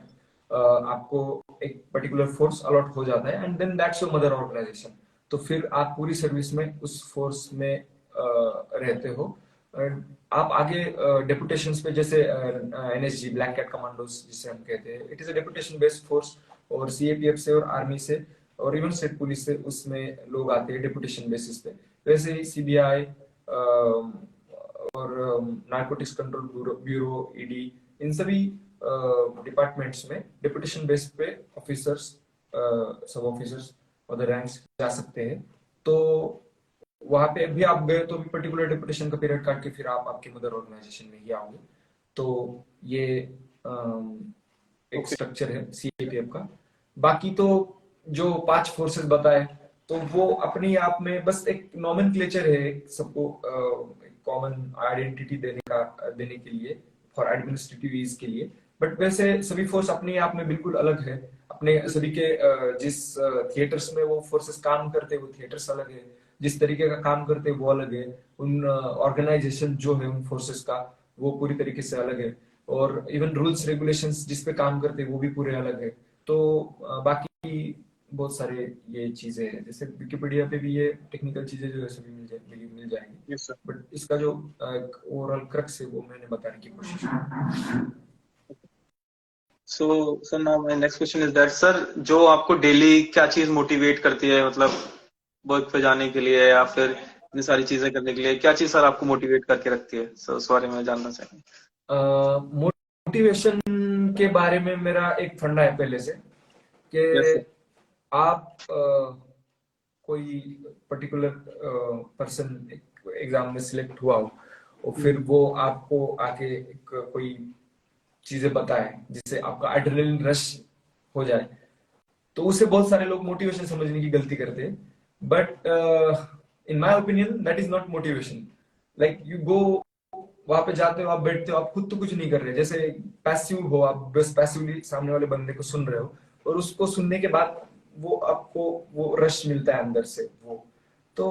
आपको एक particular force allot हो जाता है, and then that's your mother organization. तो फिर आप पूरी सर्विस में उस फोर्स में रहते हो। आप आगे डेपुटेशंस पे, जैसे एनएसजी ब्लैक कैट कमांडोज जिसे हम कहते हैं, it is a deputation based force, और सीएपीएफ से और आर्मी से और इवन स्टेट पुलिस से उसमें लोग आते हैं डेपुटेशन बेसिस पे। वैसे ही सीबीआई और नारकोटिक्स कंट्रोल ब्यूरो ईडी, इन सभी डिपार्टमेंट्स में डेपुटेशन बेस पे ऑफिसर्स, सब ऑफिसर्स और द रैंक्स जा सकते हैं। तो वहां पे भी आप गए तो भी पर्टिकुलर डेपुटेशन का पीरियड काट के फिर आप आपके मदर ऑर्गेनाइजेशन में ही आओगे। तो ये एक स्ट्रक्चर है सीएपीएफ का। बाकी तो जो 5 फोर्सेस बताए तो वो अपने आप में बस एक नॉमेनक्लेचर है, सबको कॉमन आइडेंटिटी देने के लिए, फॉर एडमिनिस्ट्रेटिव ईज के लिए। बट वैसे सभी फोर्स अपने आप में बिल्कुल अलग है, अपने सभी के जिस थिएटर्स में वो फोर्सेस काम करते हैं वो थिएटर्स अलग है, जिस तरीके का काम करते हैं वो अलग है, उन ऑर्गेनाइजेशन जो है उन फोर्सेस का वो पूरी तरीके से अलग है, और इवन रूल्स रेगुलेशंस जिस पे काम करते हैं वो भी पूरे अलग है। तो बाकी बहुत सारे ये चीजें हैं, जैसे विकिपीडिया पे भी ये टेक्निकल चीजें जो है सभी मिल जाएंगी। Yes sir. बट इसका जो ओवरऑल क्रक्स है वो मैंने बताने की कोशिश की। So now my next question is that sir जो आपको डेली क्या चीज मोटिवेट करती है, मतलब वर्क पे जाने के लिए या फिर इतनी सारी चीजें करने के लिए, क्या चीज सर आपको मोटिवेट करके रखती है, सर उस बारे में जानना चाहेंगे। मोटिवेशन के बारे में मेरा एक फंडा है पहले से कि आप कोई पर्टिकुलर पर्सन एग्जाम में सिलेक्ट हुआ हो और फिर वो आपको आके कोई चीजें बताए जिससे आपका एड्रेनलिन रश हो जाए, तो उससे बहुत सारे लोग मोटिवेशन समझने की गलती करते हैं। But in my opinion that is not motivation. Like you go, वहां पे जाते हो, आप बैठते हो, आप खुद तो कुछ नहीं कर रहे, जैसे पैसिव हो, आप बस पैसिवली सामने वाले बंदे को सुन रहे हो, और उसको सुनने के बाद वो आपको वो रश मिलता है अंदर से, वो तो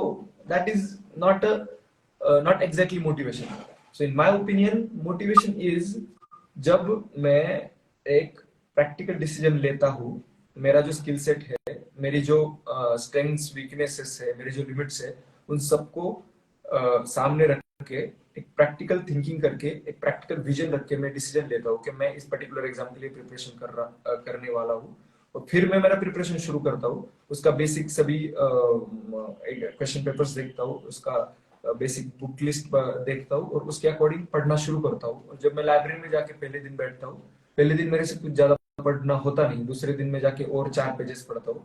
that is not exactly motivation. So in my opinion motivation is जब मैं एक प्रैक्टिकल डिसीजन लेता हूँ, मेरा जो स्किल सेट है, मेरी जो स्ट्रेंथ्स वीकनेसेस है, मेरी जो लिमिट्स है, उन सबको सामने रख के एक प्रैक्टिकल थिंकिंग करके, एक प्रैक्टिकल विजन रख के मैं डिसीजन लेता हूँ कि मैं इस पर्टिकुलर एग्जाम के लिए प्रिपरेशन करने वाला हूँ. और फिर मैं मेरा प्रिपरेशन शुरू करता हूँ. उसका बेसिक सभी क्वेश्चन पेपर्स देखता हूँ, उसका बेसिक बुक लिस्ट देखता हूँ और उसके अकॉर्डिंग पढ़ना शुरू करता हूँ. और जब मैं लाइब्रेरी में जाके पहले दिन बैठता हूँ, पहले दिन मेरे से कुछ ज्यादा पढ़ना होता नहीं, दूसरे दिन में जाके और 4 पेजेस पढ़ता हूँ,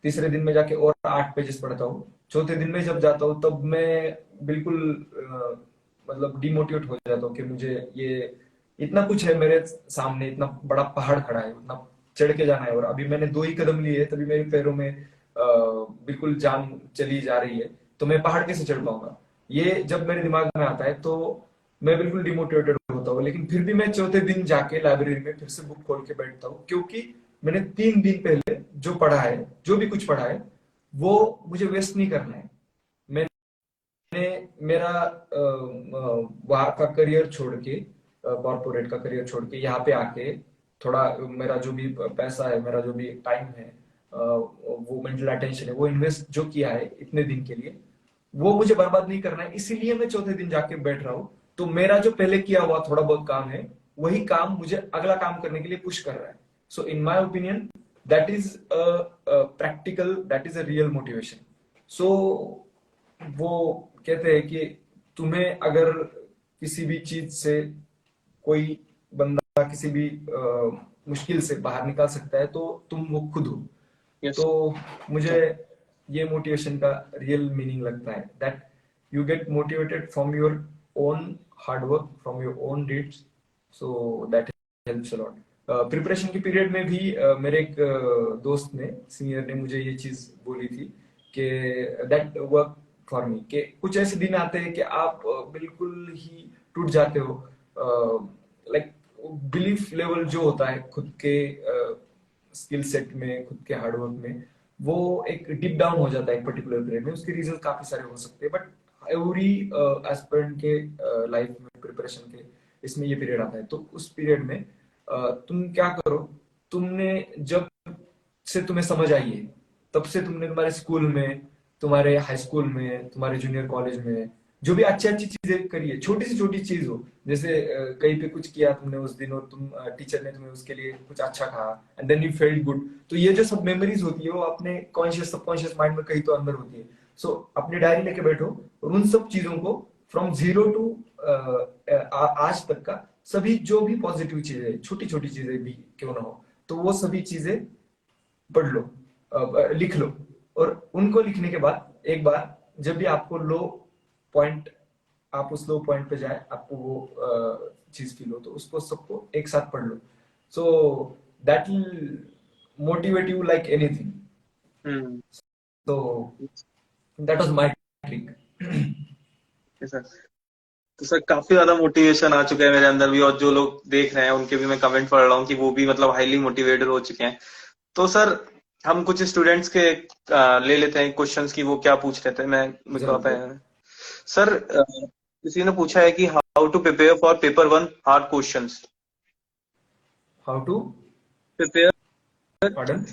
तीसरे दिन में जाके और 8 पेजेस पढ़ता हूँ, चौथे दिन में जब जाता हूँ तब मैं बिल्कुल मतलब डिमोटिवेट हो जाता हूँ कि मुझे ये इतना कुछ है मेरे सामने, इतना बड़ा पहाड़ खड़ा है, इतना चढ़ के जाना है और अभी मैंने 2 ही कदम लिए तभी मेरे पैरों में बिल्कुल जान चली जा रही है, तो मैं पहाड़ कैसे चढ़ पाऊंगा. ये जब मेरे दिमाग में आता है तो मैं बिल्कुल डिमोटिवेटेड होता हूँ. लेकिन फिर भी मैं चौथे दिन जाके लाइब्रेरी में फिर से बुक खोल के बैठता हूँ, क्योंकि मैंने 3 दिन पहले जो पढ़ा है, जो भी कुछ पढ़ा है, वो मुझे वेस्ट नहीं करना है. मैंने मेरा बाहर का करियर छोड़ के, कॉर्पोरेट का करियर छोड़ के यहाँ पे आके थोड़ा मेरा जो भी पैसा है, मेरा जो भी टाइम है, वो मेंटल अटेंशन है, वो इन्वेस्ट जो किया है इतने दिन के लिए, वो मुझे बर्बाद नहीं करना है. इसीलिए मैं चौथे दिन जाके बैठ रहा हूँ. तो मेरा जो पहले किया हुआ थोड़ा बहुत काम है, वही काम मुझे अगला काम करने के लिए पुश कर रहा है. So in my opinion that is practical, that is a real motivation. So वो कहते हैं कि तुम्हें अगर किसी भी चीज से कोई बंदा किसी भी मुश्किल से बाहर निकाल सकता है तो तुम वो खुद हो. Yes. तो मुझे ये मोटिवेशन का रियल मीनिंग लगता है that you get motivated from your own hard work, from your own deeds. So that helps a lot. Preparation के पीरियड में भी मेरे एक दोस्त ने, सीनियर ने मुझे ये चीज बोली थी कि दैट वर्क फॉर मी, कि कुछ ऐसे दिन आते हैं कि आप बिल्कुल ही टूट जाते हो. लाइक बिलीफ लेवल जो होता है खुद के स्किल सेट में, खुद के हार्डवर्क में, वो एक डीप डाउन हो जाता है एक पर्टिकुलर पीरियड में. उसके रीजन काफी सारे हो सकते हैं, बट एवरी एस्पिरेंट के लाइफ में, प्रिपरेशन के इसमें ये पीरियड आता है. तो उस पीरियड में तुम क्या करो, तुमने जब से तुम्हें समझ आई है तब से तुमने तुम्हारे स्कूल में, तुम्हारे हाई स्कूल में, तुम्हारे जूनियर कॉलेज में जो भी अच्छी अच्छी चीजें करी है, छोटी सी छोटी चीज हो, जैसे कहीं पे कुछ किया तुमने उस दिन और तुम टीचर ने तुम्हें उसके लिए कुछ अच्छा कहा and then you felt good, तो ये जो सब मेमोरीज होती है वो अपने कॉन्शियस सबकॉन्शियस माइंड में कहीं तो अंदर होती है. सो अपनी डायरी लेके बैठो और उन सब चीजों को फ्रॉम 0 टू आज तक का सभी जो भी पॉजिटिव चीजें, छोटी छोटी चीजें भी क्यों ना हो, तो वो सभी चीजें पढ़ लो, लिख लो. और उनको लिखने के बाद एक बार जब भी आपको लो पॉइंट, आप उस लो पॉइंट पे जाए, आपको वो चीज फील हो, तो उसको सबको एक साथ पढ़ लो. So that will motivate you like anything. Hmm. तो that was my trick. Sir, तो सर काफी ज्यादा मोटिवेशन आ चुका है मेरे अंदर भी, और जो लोग देख रहे हैं उनके भी मैं कमेंट पढ़ रहा हूँ कि वो भी मतलब हाईली मोटिवेटेड हो चुके हैं. तो सर हम कुछ स्टूडेंट्स के ले लेते हैं क्वेश्चंस की, वो क्या पूछ रहे थे, मैं मुझे जरूर. पता है. सर किसी ने पूछा है कि how to prepare for paper 1 hard questions. How to prepare pardon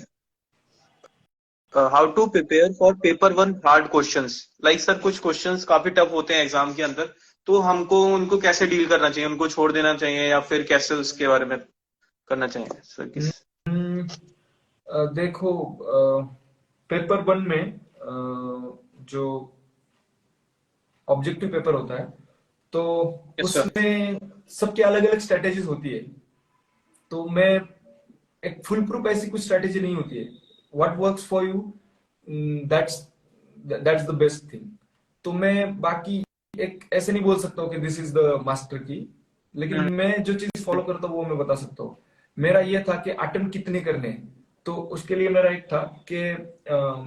how to prepare for paper 1 hard questions. Like sir कुछ क्वेश्चंस काफी टफ होते हैं एग्जाम के अंदर, तो हमको उनको कैसे डील करना चाहिए, उनको छोड़ देना चाहिए या फिर कैसे उसके बारे में करना चाहिए सर? किस देखो, पेपर 1 में जो ऑब्जेक्टिव पेपर होता है तो यस सर. उसमें सबके अलग अलग स्ट्रेटेजीज होती है. तो मैं एक फुल प्रूफ ऐसी कुछ स्ट्रेटेजी नहीं होती है. What works for you, that's that's the best thing. तो मैं बाकी एक ऐसे नहीं बोल सकता हूँ कि दिस इज द मास्टर की, लेकिन मैं जो चीज फॉलो करता हूँ वो मैं बता सकता हूँ. मेरा ये था कि अटेम्प्ट कितने करने हैं, तो उसके लिए मेरा एक था कि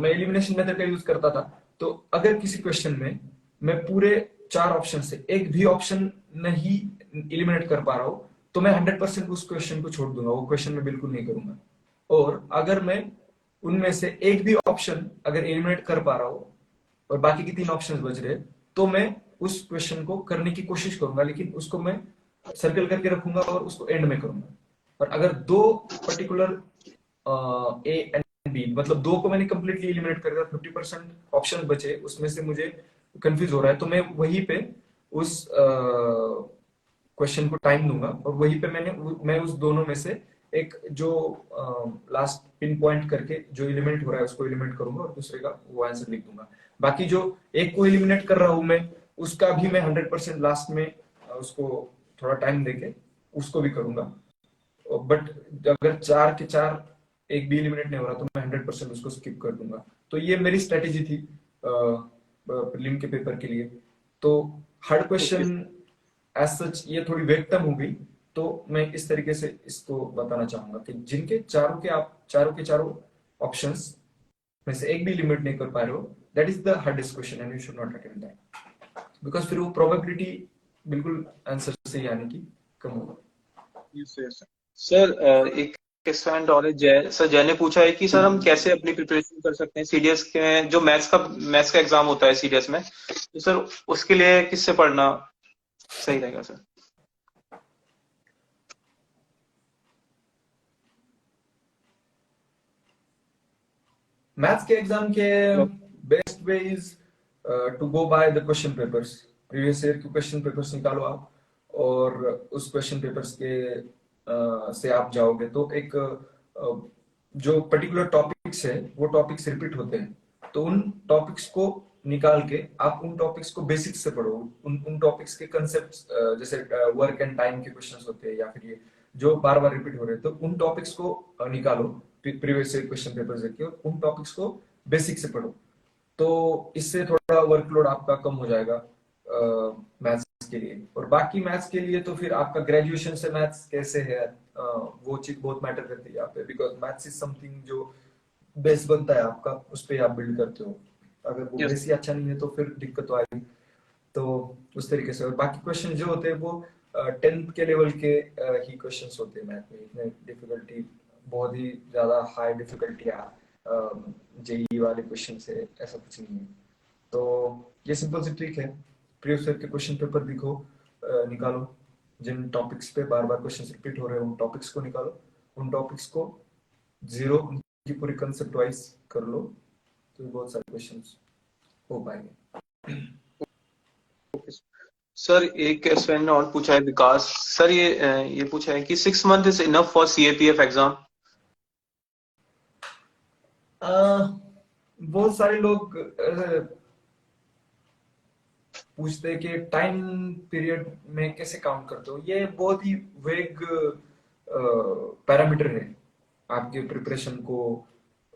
मैं एलिमिनेशन मेथड का यूज करता था. तो अगर किसी क्वेश्चन में मैं पूरे 4 ऑप्शन से एक भी ऑप्शन नहीं एलिमिनेट कर पा रहा हूँ, तो मैं 100% उस क्वेश्चन को छोड़ दूंगा, वो क्वेश्चन मैं बिल्कुल नहीं करूंगा. और अगर मैं उनमें से एक भी ऑप्शन अगर एलिमिनेट कर पा रहा हूँ और बाकी के 3 ऑप्शंस बच रहे, तो मैं उस क्वेश्चन को करने की कोशिश करूंगा, लेकिन उसको मैं सर्कल करके रखूंगा और उसको एंड में करूंगा। और अगर 2 पर्टिकुलर ए एंड बी, मतलब 2 को मैंने कंप्लीटली एलिमिनेट कर दिया, 50% ऑप्शन बचे, उसमें से मुझे कंफ्यूज हो रहा है, तो मैं वहीं पे उस क्वेश्चन को टाइम दूंगा और वहीं पे मैं उस दोनों में से एक जो लास्ट पिन पॉइंट करके जो एलिमिनेट हो रहा है उसको एलिमिनेट करूंगा और दूसरे का वो आंसर लिख दूंगा। बाकी जो एक को एलिमिनेट कर रहा हूं मैं, उसका भी मैं 100% लास्ट में उसको थोड़ा टाइम देके उसको भी करूंगा। बट अगर 4 के 4 एक भी एलिमिनेट नहीं हो रहा तो मैं 100% उसको स्किप कर दूंगा। तो ये मेरी स्ट्रेटेजी थी प्रीलिम के पेपर के लिए। तो हार्ड क्वेश्चन एज सच ये थोड़ी वेग टर्म हो गई, तो मैं इस तरीके से इसको बताना चाहूंगा कि जिनके चारों के चारों ऑप्शंस में से एक भी लिमिट नहीं कर पा रहे हो, that is the hardest question and you should not attempt that, because फिर वो प्रोबेबिलिटी बिल्कुल आंसर सही आने की कम होगी। सर एक क्वेश्चन और है, जय सर, जय ने पूछा है कि सर हम कैसे अपनी प्रिपरेशन कर सकते हैं सीडीएस के, जो मैथ्स का एग्जाम होता है सीडीएस में, तो सर उसके लिए किससे पढ़ना सही रहेगा सर? मैथ्स के एग्जाम के best way is to go by the question papers. Previous year के क्वेश्चन पेपर्स निकालो आप, और उस क्वेश्चन पेपर्स के से आप जाओगे तो एक जो पर्टिकुलर टॉपिक्स है वो टॉपिक्स रिपीट होते हैं, तो उन टॉपिक्स को निकाल के आप उन टॉपिक्स को बेसिक्स से पढ़ो। उन टॉपिक्स के कंसेप्ट, जैसे वर्क एंड टाइम के क्वेश्चंस होते हैं या फिर ये जो बार बार रिपीट हो रहे हैं, तो उन टॉपिक्स को निकालो प्रीवियस क्वेश्चन पेपर देखिए और उन टॉपिक्स को बेसिक से पढ़ो। तो इससे थोड़ा वर्कलोड आपका कम हो जाएगा मैथ्स के लिए। और बाकी मैथ्स के लिए तो फिर आपका ग्रेजुएशन से मैथ्स कैसे है, वो चीज बहुत मैटर करती है यहाँ पे, बिकॉज मैथ्स इज समथिंग जो बेस बनता है आपका, उस पर आप बिल्ड करते हो। अगर वो Yes. बेस ही अच्छा नहीं है तो फिर दिक्कत तो आएगी। तो उस तरीके से, और बाकी क्वेश्चन जो होते हैं वो 10th के लेवल के ही क्वेश्चंस होते हैं मैथ में। इतने डिफिकल्टी, बहुत ही ज्यादा हाई डिफिकल्टी जेई वाले क्वेश्चन से ऐसा कुछ नहीं है। तो ये सिंपल सी ट्रिक है, प्रीवियस ईयर के क्वेश्चन पेपर दिखो, निकालो, जिन टॉपिक्स पे बार बार क्वेश्चन रिपीट हो रहे हैं उन टॉपिक्स को निकालो, उन टॉपिक्स को जीरो उनकी पूरी कंसेप्ट वाइज कर लो, तो बहुत सारे क्वेश्चंस हो पाएंगे। सर एक क्वेश्चन और पूछा है विकास सर, ये पूछा है कि 6 month is enough for CAPF exam? बहुत सारे लोग पूछते हैं कि टाइम पीरियड में कैसे काउंट करते हो। ये बहुत ही वेग पैरामीटर है आपके प्रिपरेशन को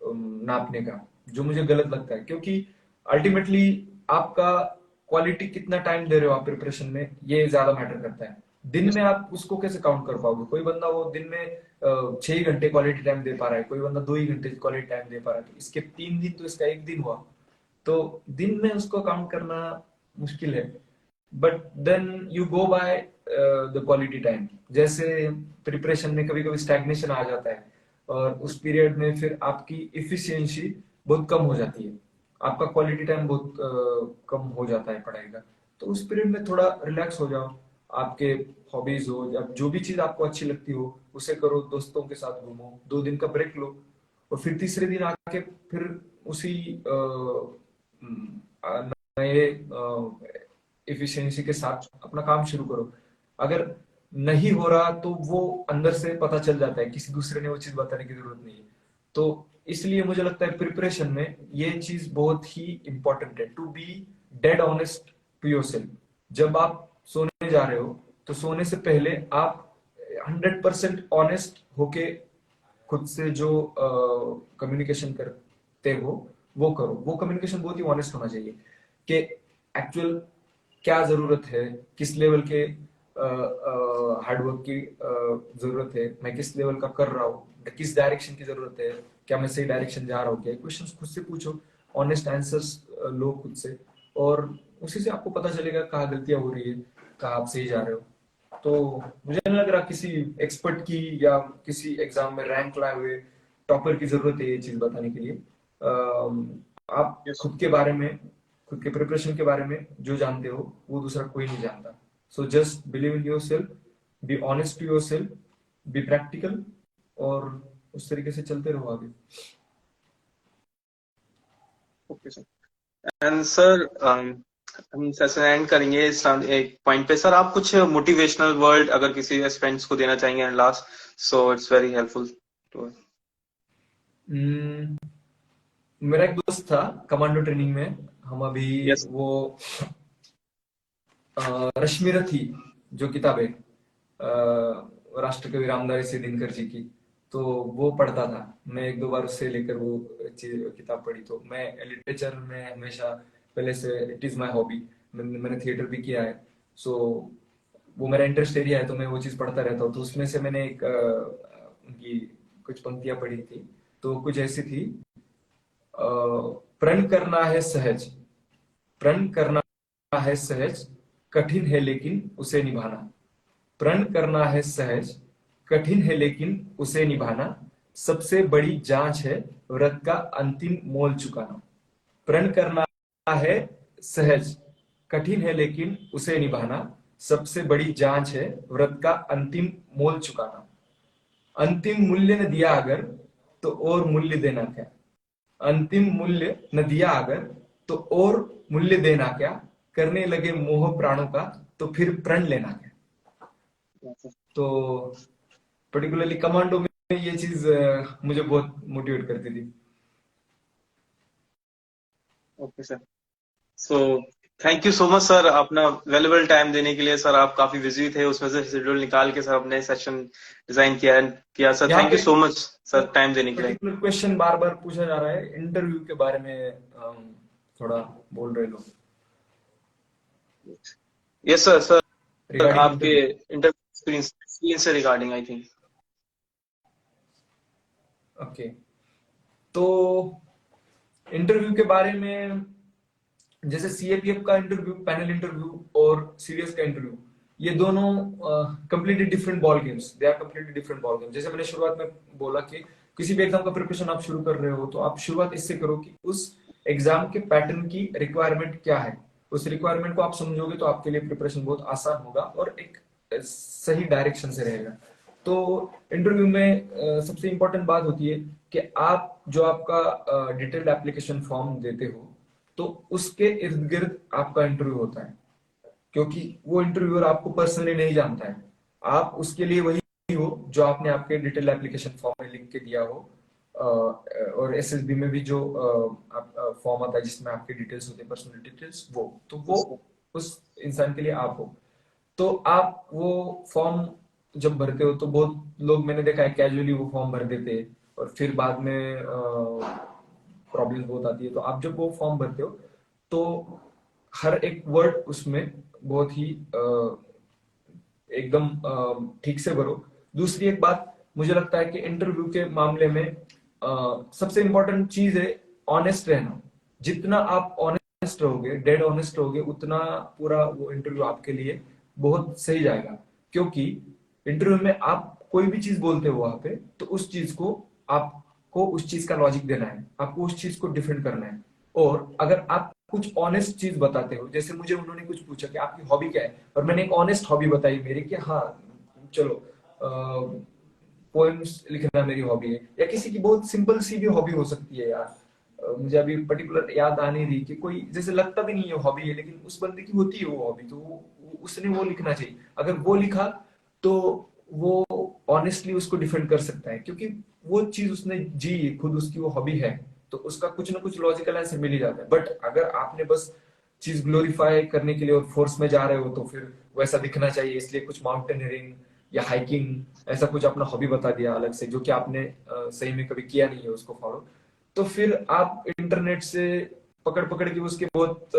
नापने का, जो मुझे गलत लगता है, क्योंकि अल्टीमेटली आपका क्वालिटी कितना टाइम दे रहे हो आप प्रिपरेशन में, ये ज्यादा मैटर करता है। दिन में आप उसको कैसे काउंट कर पाओगे? कोई बंदा वो दिन में 6 घंटे क्वालिटी टाइम दे पा रहा है, कोई बंदा 2 ही घंटे क्वालिटी टाइम दे पा रहा है, तो इसके 3 दिन तो इसका 1 दिन हुआ, तो दिन में उसको काउंट करना मुश्किल है। But then you go by the quality time. जैसे प्रिपरेशन में कभी कभी स्टैग्नेशन आ जाता है और उस पीरियड में फिर आपकी इफिशियंसी बहुत कम हो जाती है, आपका क्वालिटी टाइम बहुत कम हो जाता है पढ़ाई का। तो उस पीरियड में थोड़ा रिलैक्स हो जाओ, आपके हॉबीज हो या जो भी चीज आपको अच्छी लगती हो उसे करो, दोस्तों के साथ घूमो, 2 दिन का ब्रेक लो, और फिर तीसरे दिन आके फिर उसी नए एफिशिएंसी के साथ अपना काम शुरू करो। अगर नहीं हो रहा तो वो अंदर से पता चल जाता है, किसी दूसरे ने वो चीज बताने की जरूरत नहीं है। तो इसलिए मुझे लगता है प्रिपरेशन में ये चीज बहुत ही इंपॉर्टेंट है, to be dead honest to yourself. जब आप सोने जा रहे हो तो सोने से पहले आप 100% ऑनेस्ट होके खुद से जो कम्युनिकेशन करते हो वो करो। वो कम्युनिकेशन बहुत ही ऑनेस्ट होना चाहिए कि एक्चुअल क्या जरूरत है, किस लेवल के हार्डवर्क की जरूरत है, मैं किस लेवल का कर रहा हूँ, किस डायरेक्शन की जरूरत है, क्या मैं सही डायरेक्शन जा रहा हूँ, क्या क्वेश्चंस खुद से पूछो, ऑनेस्ट आंसर्स लो खुद से, और उसी से आपको पता चलेगा कहाँ गलतियां हो रही है, कहाँ आप सही जा रहे हो। तो मुझे नहीं लग रहा किसी एक्सपर्ट की या किसी एग्जाम में रैंक लाए हुए टॉपर की जरूरत है ये चीज बताने के लिए। आप खुद के बारे में खुद के प्रिपरेशन के बारे में जो जानते हो वो दूसरा कोई नहीं जानता. So just believe in yourself, be honest to yourself, be practical, और उस तरीके से चलते रहो आगे. Okay sir. एंड सर हम सेशन एंड करेंगे इस एक पॉइंट पे. सर आप कुछ मोटिवेशनल वर्ड अगर किसी स्टूडेंट्स को देना चाहेंगे and last, so it's very helpful too. मेरा एक दोस्त था कमांडो ट्रेनिंग में, हम अभी Yes. वो रश्मिरथी जो किताब है राष्ट्रकवि रामधारी सिंह दिनकर जी की, तो वो पढ़ता था. मैं एक दो बार उससे लेकर वो किताब पढ़ी. तो मैं लिटरेचर में हमेशा पहले से इट इज माय हॉबी. मैंने थिएटर भी किया है, सो वो मेरा इंटरेस्ट एरिया है, तो मैं वो चीज पढ़ता रहता हूँ. तो उसमें से मैंने एक उनकी कुछ पंक्तियां पढ़ी थी, तो कुछ ऐसी थी: प्रण करना है सहज, प्रण करना है सहज, कठिन है लेकिन उसे निभाना. प्रण करना है सहज, कठिन है लेकिन उसे निभाना, सबसे बड़ी जांच है व्रत का अंतिम मोल चुकाना. प्रण करना है सहज, कठिन है लेकिन उसे निभाना, सबसे बड़ी जांच है व्रत का अंतिम मोल चुकाना. अंतिम मूल्य न दिया अगर तो और मूल्य देना क्या. अंतिम मूल्य न दिया अगर तो और मूल्य देना क्या. करने लगे मोह प्राणों का तो फिर प्रण लेना क्या. तो पर्टिकुलरली कमांडो में ये चीज मुझे बहुत मोटिवेट करती थी. Okay sir. So thank you so much sir अपना वैल्यूबल टाइम देने के लिए. सर आप काफी बिजी थे, उसमें से शेड्यूल निकाल के सर अपने सेशन डिजाइन किया सर. यहाँ थैंक पे you so much sir time देने के लिए. पर्टिकुलर क्वेश्चन बार बार पूछा जा रहा है इंटरव्यू के बारे में, थोड़ा बोल रहे लोग यस सर. सर रिगार्डिंग आपके इंटरव्यू एक्सपीरियंस से रिगार्डिंग आई थिंक. ओके. तो इंटरव्यू के बारे में, जैसे सीएपीएफ का इंटरव्यू, पैनल इंटरव्यू और सीडीएस का इंटरव्यू, ये दोनों completely different ball games. They are completely different ball games. जैसे मैंने शुरुआत में बोला कि किसी भी एग्जाम का प्रिपरेशन आप शुरू कर रहे हो तो आप शुरुआत इससे करो कि उस एग्जाम के पैटर्न की रिक्वायरमेंट क्या है. उस रिक्वायरमेंट को आप समझोगे तो आपके लिए प्रिपरेशन बहुत आसान होगा और एक सही डायरेक्शन से रहेगा. तो इंटरव्यू में सबसे इंपॉर्टेंट बात होती है कि आप जो आपका डिटेल्ड एप्लीकेशन फॉर्म देते हो, तो उसके इर्द गिर्द आपका इंटरव्यू होता है, क्योंकि वो इंटरव्यूअर आपको पर्सनली नहीं जानता है. आप उसके लिए वही हो जो आपने आपके डिटेल एप्लीकेशन फॉर्म में लिख के दिया हो. और एसएसबी में भी जो फॉर्म आता है जिसमें आपके डिटेल्स होते हैं, पर्सनल डिटेल्स, वो उस इंसान के लिए आप हो. तो आप वो फॉर्म जब भरते हो तो बहुत लोग मैंने देखा है कैजुअली वो फॉर्म भर देते हैं और फिर बाद में प्रॉब्लम बहुत आती है. तो आप जब वो फॉर्म भरते हो तो हर एक वर्ड उसमें बहुत ही एकदम ठीक से भरो. दूसरी एक बात मुझे लगता है कि इंटरव्यू के मामले में सबसे इंपॉर्टेंट चीज है ऑनेस्ट रहना. जितना आप ऑनेस्ट रहोगे, डेड ऑनेस्ट रहोगे, उतना पूरा वो इंटरव्यू आपके लिए बहुत सही जाएगा. क्योंकि इंटरव्यू में आप कोई भी चीज बोलते हो वहां पे, तो उस चीज को आपको उस चीज का लॉजिक देना है, आपको उस चीज को डिफेंड करना है. और अगर आप कुछ ऑनेस्ट चीज बताते हो, जैसे मुझे उन्होंने कुछ पूछा कि आपकी हॉबी क्या है, और मैंने एक ऑनेस्ट हॉबी बताई मेरी कि हाँ चलो पोएम्स लिखना मेरी हॉबी है, या किसी की बहुत सिंपल सी भी हॉबी हो सकती है यार. मुझे अभी पर्टिकुलर याद आ नहीं रही कि कोई जैसे लगता भी नहीं है हॉबी है, लेकिन उस बंदे की होती है वो हॉबी, तो उसने वो लिखना चाहिए. अगर वो लिखा तो वो ऑनेस्टली उसको डिफेंड कर सकता है, क्योंकि वो चीज उसने जी, खुद उसकी वो हॉबी है, तो उसका कुछ ना कुछ लॉजिकल आंसर मिल ही जाता है. बट अगर आपने बस चीज ग्लोरीफाई करने के लिए और फोर्स में जा रहे हो, तो फिर वैसा दिखना चाहिए इसलिए कुछ माउंटेनियरिंग या हाइकिंग ऐसा कुछ अपना हॉबी बता दिया अलग से, जो कि आपने सही में कभी किया नहीं है उसको फॉलो, तो फिर आप इंटरनेट से पकड़ पकड़ के उसके बहुत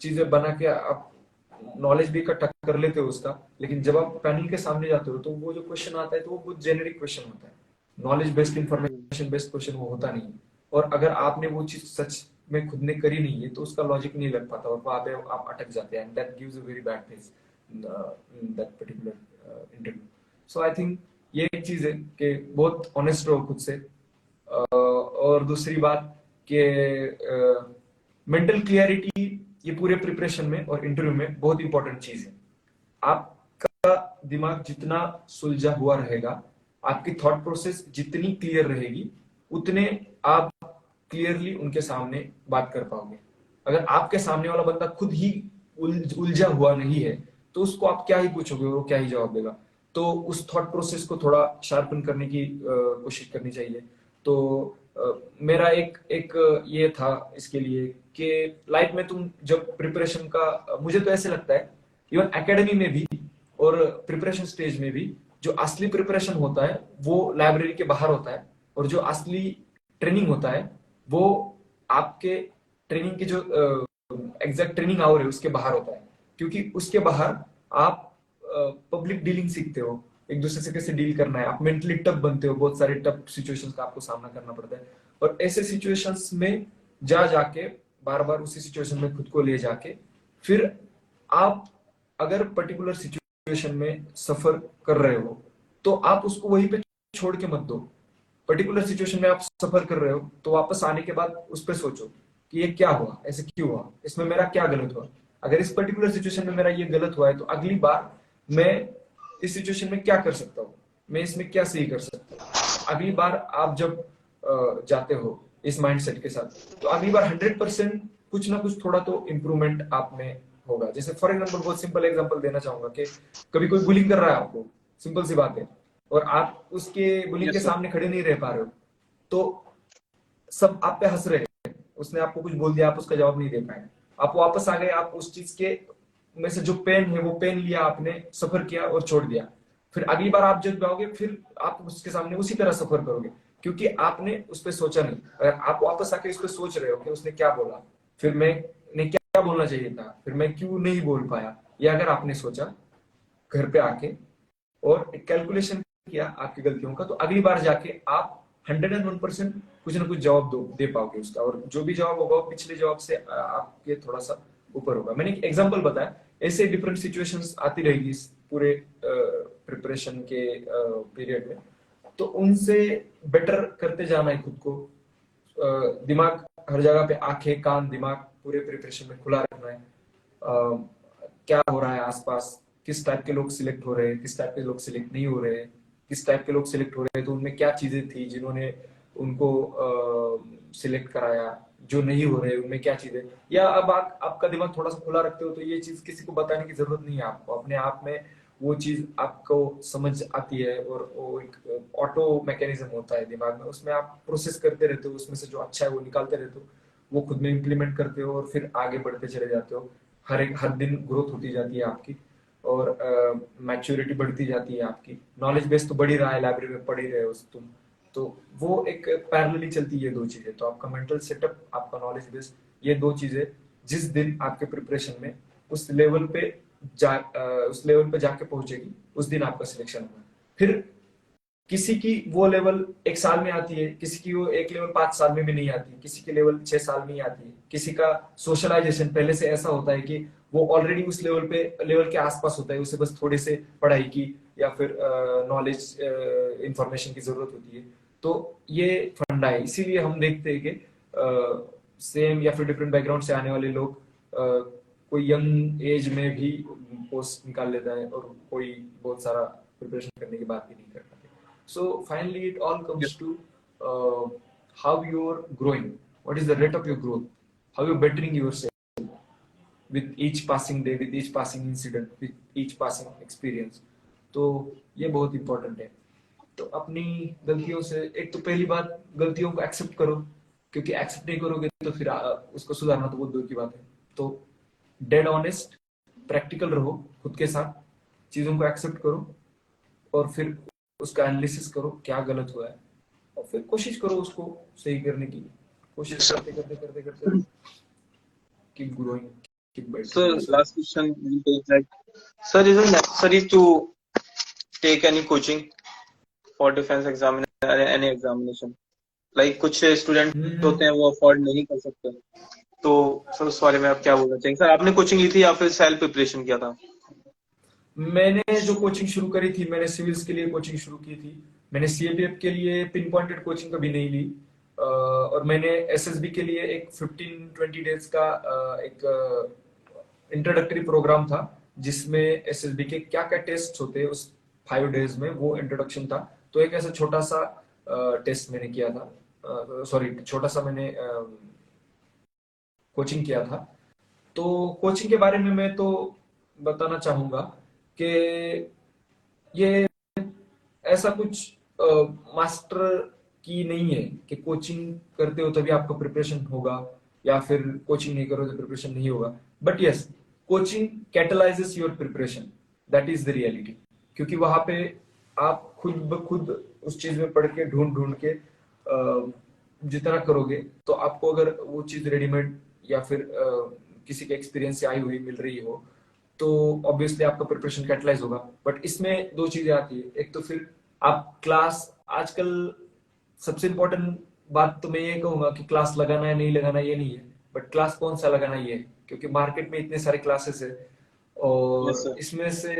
चीजें बना के आप नॉलेज भी इकट्ठा कर लेते हो उसका. लेकिन जब आप पैनल के सामने जाते हो तो वो जो क्वेश्चन आता है तो वो बहुत जेनेरिक क्वेश्चन होता है. Knowledge based, information based question वो होता नहीं है. और अगर आपने वो चीज सच में खुद ने करी नहीं है तो उसका लॉजिक नहीं लग पाता और वहां पे आप अटक जाते हैं. And that gives a very bad face in that particular interview. So I think ये एक चीज है कि बहुत ऑनेस्ट रहो खुद से. और दूसरी बात कि मेंटल क्लियरिटी ये पूरे प्रिपरेशन में और इंटरव्यू में बहुत इंपॉर्टेंट चीज है। आपका दिमाग जितना सुलझा हुआ रहेगा, आपकी थॉट प्रोसेस जितनी क्लियर रहेगी, उतने आप क्लियरली उनके सामने बात कर पाओगे। अगर आपके सामने वाला बंदा खुद ही उलझा हुआ नहीं है, तो उसको आप क्या ही पूछोगे, वो क्या ही जवाब देगा। तो उस थॉट प्रोसेस को थोड़ा शार्पन करने की कोशिश करनी चाहिए। तो मेरा एक एक ये था इसके लिए कि लाइफ में तुम जब प्रिपरेशन का, मुझे तो ऐसे लगता है इवन एकेडमी में भी और प्रिपरेशन स्टेज में भी, जो असली प्रिपरेशन होता है वो लाइब्रेरी के बाहर होता है, और जो असली ट्रेनिंग होता है वो आपके ट्रेनिंग की जो एग्जैक्ट ट्रेनिंग आवर है उसके बाहर होता है। क्योंकि उसके बाहर आप पब्लिक डीलिंग सीखते हो, एक दूसरे से कैसे डील करना है, आप मेंटली टफ बनते हो, बहुत सारे टफ सिचुएशंस का आपको सामना करना पड़ता है। और ऐसे सिचुएशंस में जाके बार बार उसी सिचुएशन में खुद को ले जाके, फिर आप अगर पर्टिकुलर सिचुएशन में सफर कर रहे हो तो आप उसको वहीं पे छोड़ के मत दो। पर्टिकुलर सिचुएशन में आप सफर कर रहे हो तो वापस आने के बाद उस पर सोचो कि ये क्या हुआ, ऐसे क्यों हुआ, इसमें मेरा क्या गलत हुआ। अगर इस पर्टिकुलर सिचुएशन में मेरा ये गलत हुआ है तो अगली बार मैं इस सिचुएशन में क्या कर सकता हूँ, मैं इसमें क्या सही कर सकता हूँ। अगली बार आप जब जाते हो इस माइंडसेट के साथ, तो अगली बार 100% कुछ ना कुछ थोड़ा तो इम्प्रूवमेंट आप में होगा। जैसे फॉर एग्जाम्पल, बहुत सिंपल एग्जाम्पल देना चाहूंगा कि कभी कोई बुलिंग कर रहा है आपको, सिंपल सी बात है, और आप उसके बुलिंग के Yes, sir. सामने खड़े नहीं रह पा रहे हो, तो सब आप पे हंस रहे हैं, उसने आपको कुछ बोल दिया, आप उसका जवाब नहीं दे पाए, आप वापस आ गए, आप उस चीज के में से जो पेन है वो पेन लिया, आपने सफर किया और छोड़ दिया। फिर अगली बार आप जब जाओगे फिर आप उसके सामने उसी तरह सफर करोगे, क्योंकि आपने उस पर सोचा नहीं। अगर आप वापस आके उस पर सोच रहे हो कि उसने क्या बोला, फिर मैंने क्या बोलना चाहिए था, फिर मैं क्यों नहीं बोल पाया, या अगर आपने सोचा घर पे आके और एक कैलकुलेशन किया आपकी गलतियों का, तो अगली बार जाके आप 101% कुछ ना कुछ जवाब दे पाओगे उसका, और जो भी जवाब होगा वो पिछले जवाब से आपके थोड़ा सा ऊपर होगा। मैंने एक एग्जांपल बताया, ऐसे डिफरेंट सिचुएशंस आती रहेगी इस पूरे प्रिपरेशन के पीरियड में, तो उनसे बेटर करते जाना है खुद को। दिमाग हर जगह पे, आंखें कान दिमाग पूरे प्रिपरेशन में खुला रखना है। क्या हो रहा है आसपास, किस टाइप के लोग सिलेक्ट हो रहे हैं, किस टाइप के लोग सिलेक्ट नहीं हो रहे हैं, किस टाइप के लोग सिलेक्ट हो रहे हैं तो उनमें क्या चीजें थी जिन्होंने उनको सिलेक्ट कराया, जो नहीं हो रहे उनमें क्या चीजें। या अब आपका दिमाग थोड़ा सा खुला रखते हो तो ये चीज किसी को बताने की जरूरत नहीं है, आपको अपने आप में वो चीज आपको समझ आती है, और वो एक ऑटो मैकेनिज्म होता है दिमाग में, उसमें आप प्रोसेस करते रहते हो, उसमें से जो अच्छा है वो निकालते रहते हो, वो खुद में इम्प्लीमेंट करते हो और फिर आगे बढ़ते चले जाते हो। हर दिन ग्रोथ होती जाती है आपकी, और मैच्योरिटी बढ़ती जाती है आपकी, नॉलेज बेस तो बढ़ ही रहा है, लाइब्रेरी में पढ़ ही रहे हो तुम, तो वो एक पैरेलली चलती है दो चीजें। तो आपका मेंटल सेटअप, आपका नॉलेज बेस, ये दो चीजें जिस दिन आपके प्रिपरेशन में उस लेवल पे उस लेवल पे जाके पहुंचेगी, उस दिन आपका सिलेक्शन होगा। फिर किसी की वो लेवल एक साल में आती है, किसी की वो एक लेवल 5 साल में भी नहीं आती, किसी की लेवल 6 साल में ही आती है, किसी का सोशलाइजेशन पहले से ऐसा होता है कि वो ऑलरेडी उस लेवल के आसपास होता है, उसे बस थोड़े से पढ़ाई की या फिर नॉलेज इंफॉर्मेशन की जरूरत होती है। तो ये फंडा है, इसीलिए हम देखते हैं कि सेम या फिर डिफरेंट बैकग्राउंड से आने वाले लोग कोई यंग एज में भी पोस्ट निकाल लेता है, और कोई बहुत सारा प्रिपरेशन करने की बात भी नहीं करता। So finally, it all comes Yes. to how you're growing. What is the rate of your growth? How you're bettering yourself with each passing day, with each passing incident, with each passing experience. तो ये बहुत important है। तो अपनी गलतियों से, एक तो पहली बात, गलतियों को एक्सेप्ट करो, क्योंकि एक्सेप्ट नहीं करोगे तो फिर उसको सुधारना तो बहुत दूर की बात है। तो डेड ऑनेस्ट, प्रैक्टिकल रहो खुद के साथ, चीजों को एक्सेप्ट करो और फिर उसका एनालिसिस करो क्या गलत हुआ है, और फिर कोशिश करो उसको सही करने की। कोशिश करते करते करते करते keep growing, keep So bettering. last question is like, sir, is it necessary to take any coaching for defense examination or any examination? Like कुछ स्टूडेंट होते हैं वो अफोर्ड नहीं कर सकते, तो सर उस बारे में आप क्या बोलना चाहेंगे? सर आपने कोचिंग ली थी या फिर सेल्फ प्रिपरेशन किया था? मैंने जो कोचिंग शुरू करी थी, मैंने सिविल्स के लिए कोचिंग शुरू की थी। मैंने सीएपीएफ के लिए पिन पॉइंटेड कोचिंग कभी नहीं ली। और मैंने एसएसबी के लिए एक 15-20 डेज का एक इंट्रोडक्टरी प्रोग्राम था, जिसमें एसएसबी के क्या क्या टेस्ट होते हैं उस 5 डेज में, वो इंट्रोडक्शन था। तो एक ऐसा छोटा सा टेस्ट मैंने किया था, सॉरी छोटा सा मैंने कोचिंग किया था। तो कोचिंग के बारे में मैं तो बताना चाहूंगा कि ये ऐसा कुछ मास्टर की नहीं है कि कोचिंग करते हो तभी आपका प्रिपरेशन होगा, या फिर कोचिंग नहीं करो तो प्रिपरेशन नहीं होगा। But yes, coaching कैटलाइजेस your preparation, that is the reality. क्योंकि वहां पे आप खुद ब खुद उस चीज में पढ़ के ढूंढ ढूंढ के जितना करोगे, तो आपको अगर वो चीज रेडीमेड या फिर किसी के एक्सपीरियंस से आई हुई मिल रही हो, तो ऑब्वियसली आपका प्रिपरेशन कैटलाइज होगा। बट इसमें दो चीजें आती है, एक तो फिर आप क्लास, आजकल सबसे इंपॉर्टेंट बात तो मैं ये कहूंगा कि क्लास लगाना है नहीं लगाना ये नहीं है, बट क्लास कौन सा लगाना ये है। क्योंकि मार्केट में इतने सारे क्लासेस है, यस और सर। इसमें से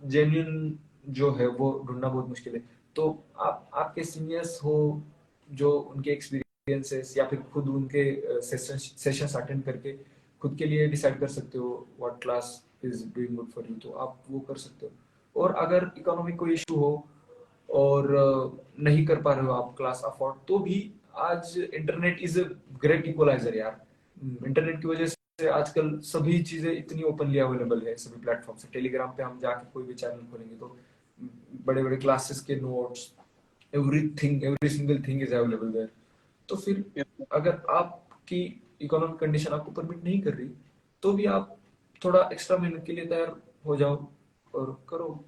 जेन्युइन जो है वो ढूंढना बहुत मुश्किल है। तो आप आपके सीनियर्स हो जो उनके एक्सपीरियंसेस, या फिर खुद उनके सेशंस अटेंड करके खुद के लिए डिसाइड कर सकते हो what class is doing good for you, तो आप वो कर सकते हो। और अगर इकोनॉमिक कोई इशू हो और नहीं कर पा रहे हो आप क्लास अफोर्ड, तो भी आज internet is a great equaliser यार। इंटरनेट की वजह से आजकल सभी चीजें इतनी ओपनली अवेलेबल है सभी प्लेटफॉर्म से। टेलीग्राम पे हम जाके कोई भी चैनल खोलेंगे तो बड़े बड़े क्लासेस के notes, everything, every single thing is available there. तो फिर अगर आपकी इकोनॉमिक कंडीशन आपको परमिट नहीं कर रही, तो भी आप थोड़ा एक्स्ट्रा मेहनत के लिए तैयार हो जाओ और करो।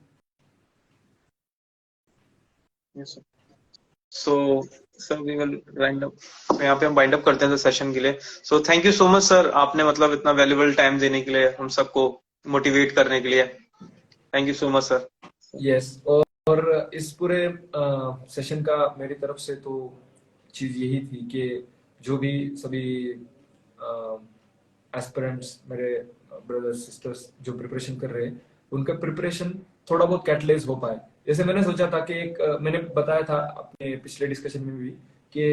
Yes sir. So sir we will wind up, यहाँ पे हम वाइंड अप करते हैं सेशन के लिए। So thank you so much sir, आपने मतलब इतना वैल्यूबल टाइम देने के लिए, हम सबको मोटिवेट करने के लिए। Thank you so much sir. Yes, और इस पूरे सेशन का मेरी तरफ से तो चीज यही थी कि जो भी सभी एस्पिरेंट्स, मेरे ब्रदर्स सिस्टर्स जो प्रिपरेशन कर रहे हैं, उनका प्रिपरेशन थोड़ा बहुत कैटलाइज हो पाए। जैसे मैंने सोचा था कि एक मैंने बताया था अपने पिछले डिस्कशन में भी कि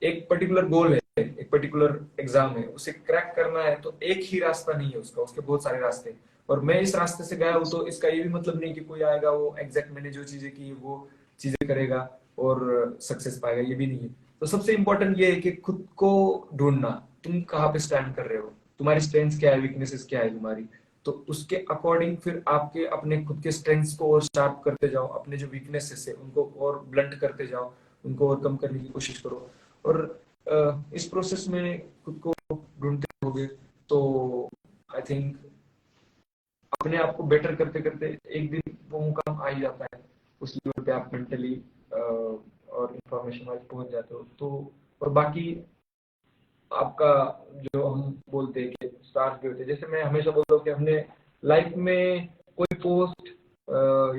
एक पर्टिकुलर गोल है, एक पर्टिकुलर एग्जाम है, उसे क्रैक करना है, तो एक ही रास्ता नहीं है उसका, उसके बहुत सारे रास्ते हैं। और मैं इस रास्ते से गया हूँ, तो इसका ये भी मतलब नहीं कि कोई आएगा वो एग्जैक्ट मैंने जो चीजें की वो चीजें करेगा और सक्सेस पाएगा, ये भी नहीं है। तो सबसे इंपॉर्टेंट ये है कि खुद को ढूंढना, तुम कहाँ पे स्टैंड कर रहे हो, तुम्हारी स्ट्रेंथ्स क्या है, वीकनेसेस क्या है तुम्हारी, तो उसके अकॉर्डिंग फिर आपके अपने खुद के स्ट्रेंथ्स को और शार्प करते जाओ, अपने जो वीकनेसेस है उनको और ब्लंट करते जाओ, उनको ओवरकम करने की कोशिश करो। और इस प्रोसेस में खुद को ढूंढते होगे, तो आई थिंक अपने आप को बेटर करते करते एक दिन वो मुकाम आ ही जाता है, उस लेवल पे आप मेंटली और इंफॉर्मेशन वाइज पहुंच जाते हो। तो और बाकी आपका जो हम बोलते हैं कि स्टार्स भी होते हैं, जैसे मैं हमेशा बोलता हूँ कि हमने लाइफ में कोई पोस्ट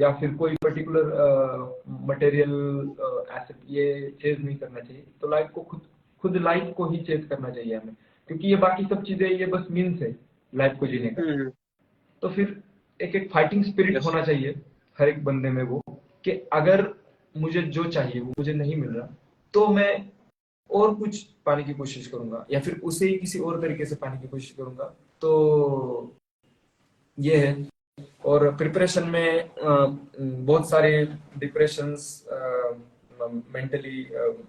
या फिर कोई पर्टिकुलर मटेरियल एसेट ये चेज नहीं करना चाहिए। तो लाइफ को खुद खुद लाइफ को ही चेज करना चाहिए हमें, क्योंकि ये बाकी सब चीजें ये बस मीन्स है लाइफ को जीने का। तो फिर एक एक फाइटिंग स्पिरिट यस होना चाहिए हर एक बंदे में, वो कि अगर मुझे जो चाहिए वो मुझे नहीं मिल रहा, तो मैं और कुछ पाने की कोशिश करूंगा, या फिर उसे ही किसी और तरीके से पाने की कोशिश करूंगा। तो ये है। और प्रिपरेशन में बहुत सारे डिप्रेशंस, मेंटली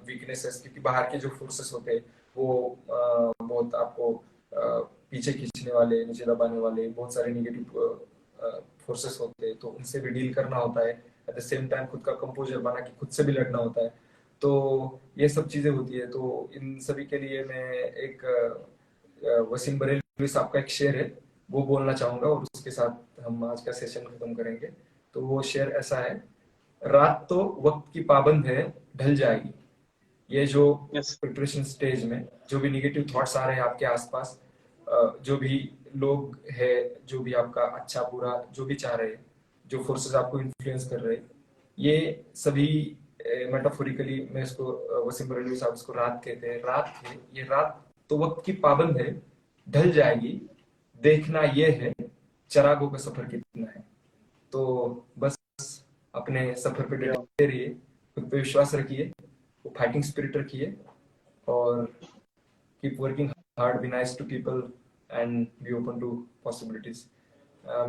वीकनेसेस, क्योंकि बाहर के जो फोर्सेस होते हैं वो बहुत आपको पीछे खींचने वाले, नीचे दबाने वाले बहुत सारे निगेटिव फोर्सेस होते हैं, तो उनसे भी डील करना होता है। एट द सेम टाइम खुद का कंपोजर बना के खुद से भी लड़ना होता है। तो ये सब चीजें होती है। तो इन सभी के लिए मैं एक वसीम बरेलवी साहब का एक शेर है वो बोलना चाहूंगा, और उसके साथ हम आज का सेशन खत्म करेंगे। तो वो शेर ऐसा है: रात तो वक्त की पाबंद है, ढल जाएगी। ये जो यस प्रिपरेशन स्टेज में जो भी निगेटिव थॉट्स आ रहे हैं आपके आसपास, जो भी लोग है, जो भी आपका अच्छा बुरा जो भी चाह रहे हैं, जो फोर्सेस आपको इन्फ्लुएंस कर रहे हैं, ये सभी मेटाफोरिकली मैं इसको वसीम बरेलवी साहब इसको रात कहते हैं। रात है ये, रात तो वक्त की पाबंद है, ढल जाएगी, देखना ये है चरागों का सफर कितना है। तो बस अपने सफर पे या डटे रहिए, खुद पे विश्वास रखिए, वो फाइटिंग स्पिरिट रखिए, or keep working hard, be nice to people, and be open to possibilities.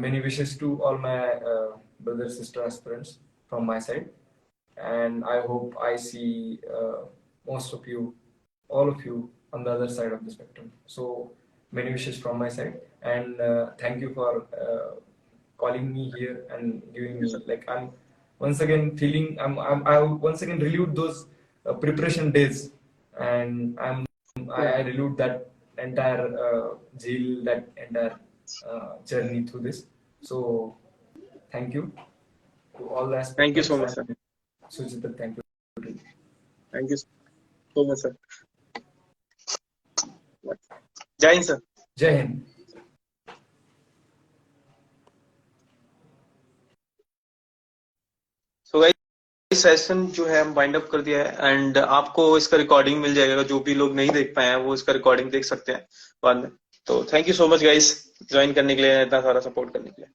Many wishes to all my brother sister aspirants from my side, and I hope I see most of you, all of you, on the other side of the spectrum. So many wishes from my side, and thank you for calling me here and giving me, like, I'm once again feeling I once again relieved those preparation days, and I relieved that entire jail, that entire journey through this. So thank you to all the Thank you so aspirants, much, sir. and Sujita, thank you. Thank you so much, sir. Jai Hind, sir. Jai Hind. So guys session जो है हम wind up कर दिया है and आपको इसका recording मिल जाएगा, जो भी लोग नहीं देख पाए हैं वो इसका रिकॉर्डिंग देख सकते हैं बाद में। तो thank you so much guys join करने के लिए, इतना सारा सपोर्ट करने के लिए।